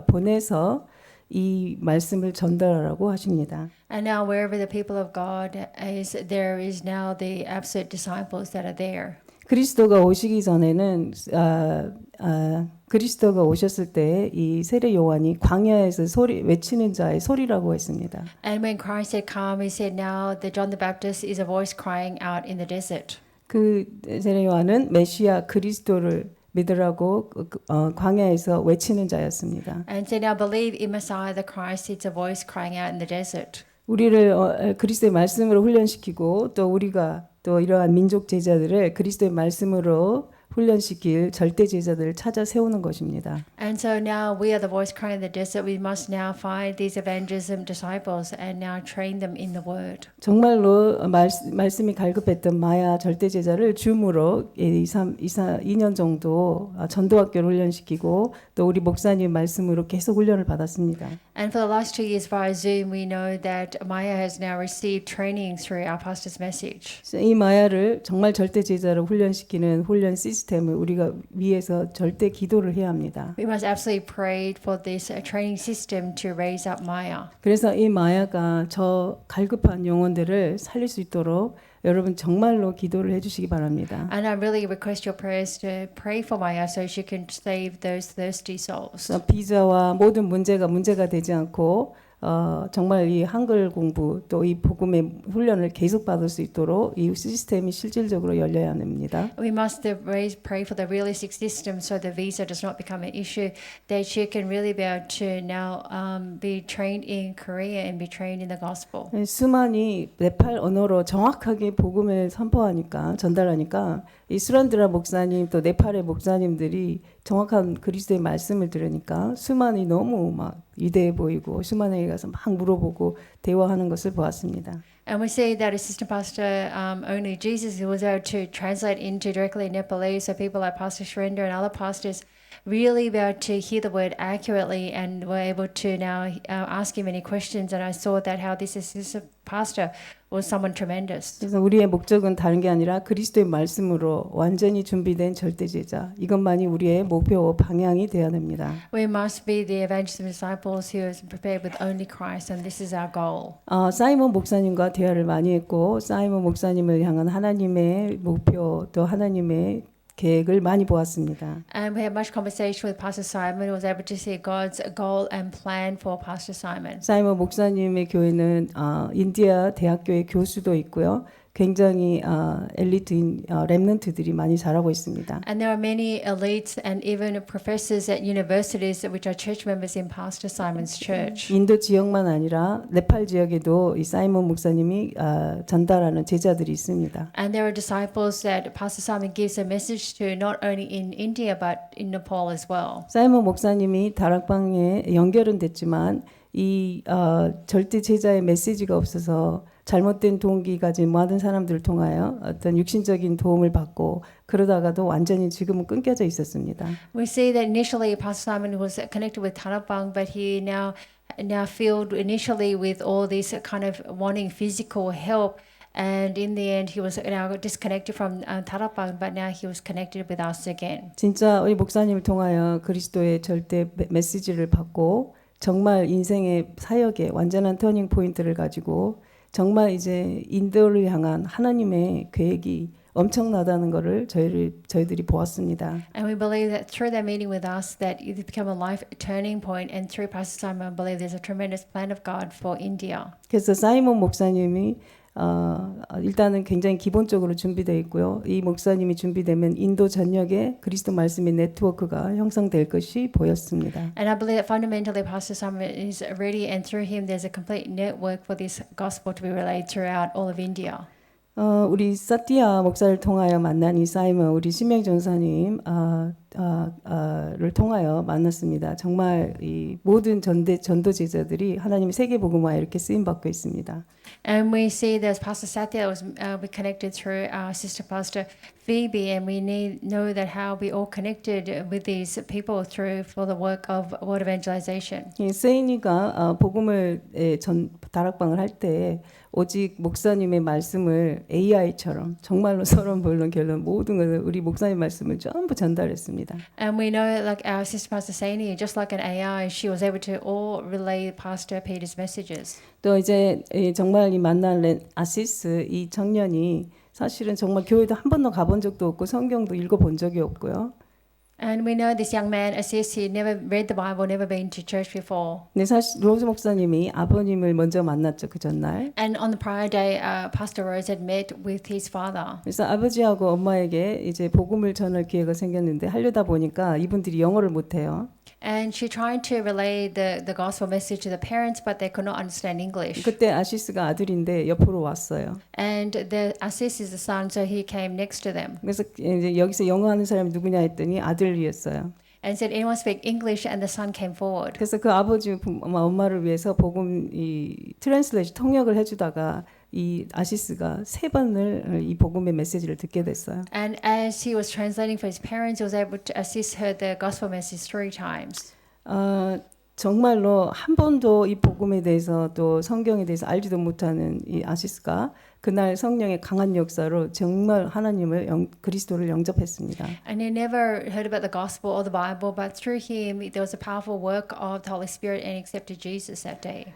보내서 이 말씀을 전달하라고 하십니다. And now wherever the people of God is, there is now the absolute disciples that are there. 그리스도가 오시기 전에는 그리스도가 오셨을 때 이 세례 요한이 광야에서 소리 외치는 자의 소리라고 했습니다. And when Christ had come, he said, now the John the Baptist is a voice crying out in the desert. 그 세례 요한은 메시아 그리스도를 믿으라고 광야에서 외치는 자였습니다. And said, now believe in Messiah the Christ, it's a voice crying out in the desert. 우리를 그리스도의 말씀으로 훈련시키고 또 우리가 또 이러한 민족 제자들을 그리스도의 말씀으로 훈련시킬 절대 제자들을 찾아 세우는 것입니다. And so now we are the voice crying in the desert. We must now find these evangelism disciples and now train them in the word. 정말로 말씀이 갈급했던 마야 절대 제자를 줌으로 2년 정도 전도학교를 훈련시키고 또 우리 목사님 말씀으로 계속 훈련을 받았습니다. And for the last 2 years via Zoom, we know that Maya has now received training through our pastor's message. 이 마야를 정말 절대 제자로 훈련시키는 훈련 시스템을 우리가 위해서 절대 기도를 해야 합니다. We must absolutely pray for this training system to raise up Maya. 그래서 이 마야가 저 갈급한 영혼들을 살릴 수 있도록 여러분 정말로 기도를 해주시기 바랍니다. And I really request your prayers to pray for Maya so she can save those thirsty souls. 비자와 모든 문제가 되지 않고 정말 이 한글 공부 또 이 복음의 훈련을 계속 받을 수 있도록 이 시스템이 실질적으로 열려야 합니다. We must pray for the realistic system so the visa does not become an issue, that she can really be able to now be trained in Korea and be trained in the gospel. 수많이 네팔 언어로 정확하게 복음을 선포하니까 전달하니까 이 수란드라 목사님 또 네팔의 목사님들이 정확한 그리스도의 말씀을 들으니까 수만이 너무 막 위대해 보이고 수만에게 가서 막 물어보고 대화하는 것을 보았습니다. And we see that assistant pastor, only Jesus, who was able to translate into directly Nepalese, so people like Pastor Shrender and other pastors really be able to hear the word accurately and were able to now ask him any questions. And I saw that how this assistant pastor was someone tremendous. 그래서 우리의 목적은 다른 게 아니라 그리스도의 말씀으로 완전히 준비된 절대 제자 이것만이 우리의 목표 방향이 되어야 됩니다. We must be the evangelist disciples who is prepared with only Christ, and this is our goal. 사이먼 목사님과 대화를 많이 했고 사이먼 목사님을 향한 하나님의 목표 또 하나님의 계획을 많이 보았습니다. And we had much conversation with Pastor Simon, who was able to see God's goal and plan for Pastor Simon. 사이먼 목사님의 교회는 인디아 대학교의 교수도 있고요. 굉장히 엘리트인 렘넌트들이 많이 자라고 있습니다. And there are many elites and even professors at universities which are church members in Pastor Simon's church. 인도 지역만 아니라 네팔 지역에도 이 사이먼 목사님이 전달하는 제자들이 있습니다. And there are disciples that Pastor Simon gives a message to not only in India but in Nepal as well. 사이먼 목사님이 다락방에 연결은 됐지만 이 절대 제자의 메시지가 없어서 잘못된 동기 가진 많은 사람들을 통하여 어떤 육신적인 도움을 받고 그러다가도 완전히 지금은 끊겨져 있었습니다. We see that initially Pastor Simon was connected with Tarapang, but he now filled initially with all this kind of wanting physical help. And in the end, he was now disconnected from Tarapang, but now he was connected with us again. 진짜 우리 목사님을 통하여 그리스도의 절대 메시지를 받고 정말 인생의 사역의 완전한 터닝 포인트를 가지고 정말 이제 인도를 향한 하나님의 계획이 엄청나다는 것을 저희들이 보았습니다. And we believe that through their meeting with us, that it become a life turning point. And through Pastor Simon, I believe there's a tremendous plan of God for India. 그래서 사이먼 목사님이 일단은 굉장히 기본적으로 준비되어 있고요. 이 목사님이 준비되면 인도 전역에 그리스도 말씀의 네트워크가 형성될 것이 보였습니다. And I believe that fundamentally Pastor Simon is ready, and through him there's a complete network for this gospel to be relayed throughout all of India. 우리 사티아 목사를 통하여 만난 이 사이먼 우리 심영 전사님 를 통하여 만났습니다. 정말 이 모든 전도 제자들이 하나님의 세계 복음화에 이렇게 쓰임 받고 있습니다. And we see there's Pastor Satya was we connected through our sister Pastor Phoebe, and we know that how we all connected with these people through for the work of word evangelization. 이 세인이가 복음을 다락방을 할 때 오직 목사님의 말씀을 AI처럼 정말로 서론 본론 결론 모든 것을 우리 목사님 말씀을 전부 전달했습니다. And we know, like our sister Pastor Saini, just like an AI, she was able to all relay Pastor Peter's messages. 또 이제 정말 이 만난 아시스 이 청년이 사실은 정말 교회도 한 번도 가본 적도 없고 성경도 읽어본 적이 없고요. And we know this young man, Assis, he never read the Bible, never been to church before. 근데 사실 로즈 목사님이 아버님을 먼저 만났죠 그 전날. And on the prior day, Pastor Rose had met with his father. 그래서 아버지하고 엄마에게 이제 복음을 전할 기회가 생겼는데 하려다 보니까 이분들이 영어를 못해요. And she tried to relay the gospel message to the parents, but they could not understand English. 그때 아시스가 아들인데 옆으로 왔어요. And the Assis is the son, so he came next to them 그래서 이제 여기서 영어 하는 사람이 누구냐 했더니 아들이었어요. and said, "Anyone speak English?" And the son came forward. 그래서 그 아버지 엄마를 위해서 복음 이 트랜슬레이션 통역을 해주다가 이 아시스가 3번을 이 복음의 메시지를 듣게 됐어요. And as he was translating for his parents, he was able to assist her the gospel message 3 times. 정말로 한 번도 이 복음에 대해서 또 성경에 대해서 알지도 못하는 이 아시스가 그날 성령의 강한 역사로 정말 하나님을 그리스도를 영접했습니다. And he never heard about the gospel or the Bible, but through him there was a powerful work of the Holy Spirit and accepted Jesus that day.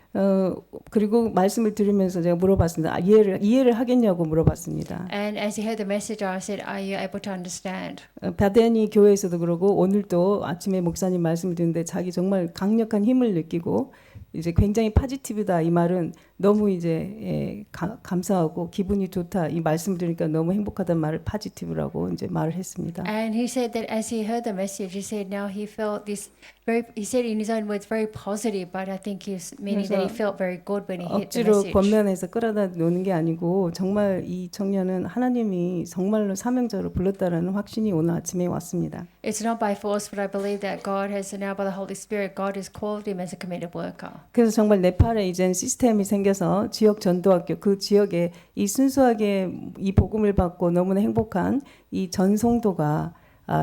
그리고 말씀을 들으면서 제가 물어봤습니다. 이해를 하겠냐고 물어봤습니다. And as he heard the message, I said, "Are you able to understand?" 바데니 교회에서도 그러고 오늘도 아침에 목사님 말씀을 듣는데 자기 정말 강력한 힘을 느끼고 이제 굉장히 파지티브다 이 말은 너무 이제 감사하고 기분이 좋다 이 말씀 들으니까 너무 행복하다는 말을 파지티브라고 이제 말을 했습니다. And he said that as he heard the message, he said now he felt this very. He said in his own words, very positive. But I think he's meaning that he felt very good when he hit the 억지로 message. 권면해서 끌어다 놓는 게 아니고 정말 이 청년은 하나님이 정말로 사명자로 불렀다라는 확신이 오늘 아침에 왔습니다. It's not by force, but I believe that God has now by the Holy Spirit, God has called him as a committed worker. 그래서 정말 네팔에 이젠 시스템이 생겨서 지역 전도학교 그 지역에 이 순수하게 이 복음을 받고 너무나 행복한 이 전송도가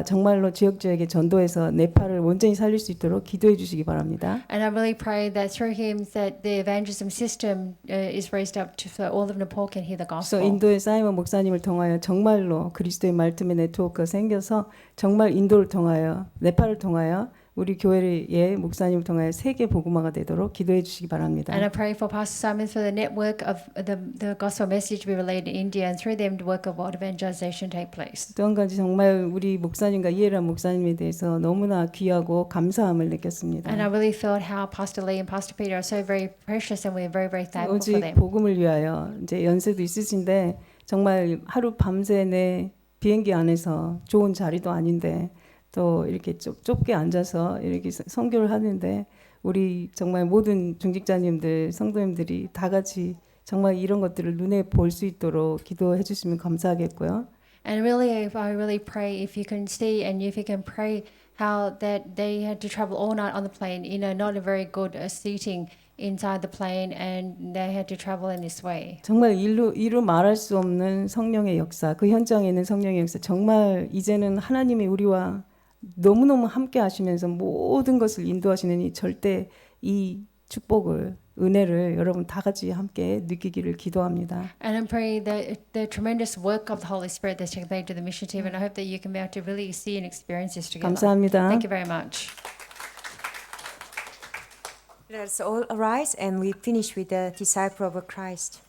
정말로 지역에 전도해서 네팔을 온전히 살릴 수 있도록 기도해 주시기 바랍니다. And I really pray that through him that the evangelism system is raised up to so all of Nepal can hear the 그래서 gospel. 인도의 사이먼 목사님을 통하여 정말로 그리스도의 말씀의 네트워크가 생겨서 정말 인도를 통하여 네팔을 통하여 우리 교회의 목사님을 통하여 세계 복음화가 되도록 기도해 주시기 바랍니다. And I pray for Pastor Simon for the network of the gospel message to be relayed in India, and through them the work of world evangelization take place. 또 한 가지 정말 우리 목사님과 이해라 목사님에 대해서 너무나 귀하고 감사함을 느꼈습니다. And I really felt how Pastor Lee and Pastor Peter are so very precious, and we're very, very thankful 오직 for them. 복음을 위하여 이제 연세도 있으신데 정말 하루 밤새 내 비행기 안에서 좋은 자리도 아닌데 또 이렇게 좁게 앉아서 이렇게 선교를 하는데 우리 정말 모든 중직자님들 성도님들이 다 같이 정말 이런 것들을 눈에 볼 수 있도록 기도해 주시면 감사하겠고요. And really, I really pray if you can see and if you can pray how that they had to travel all night on the plane, not a very good seating inside the plane, and they had to travel in this way. 정말 이루 말할 수 없는 성령의 역사, 그 현장에 있는 성령의 역사, 정말 이제는 하나님이 우리와 너무너무 함께 하시면서 모든 것을 인도하시는 이 절대 이 축복을 은혜를 여러분 다 같이 함께 느끼기를 기도합니다. And I pray that the tremendous work of the Holy Spirit that's taken place to the mission team, and I hope that you can be able to really see and experience this together. 감사합니다. Thank you very much. Let us all arise and we finish with the disciple of Christ.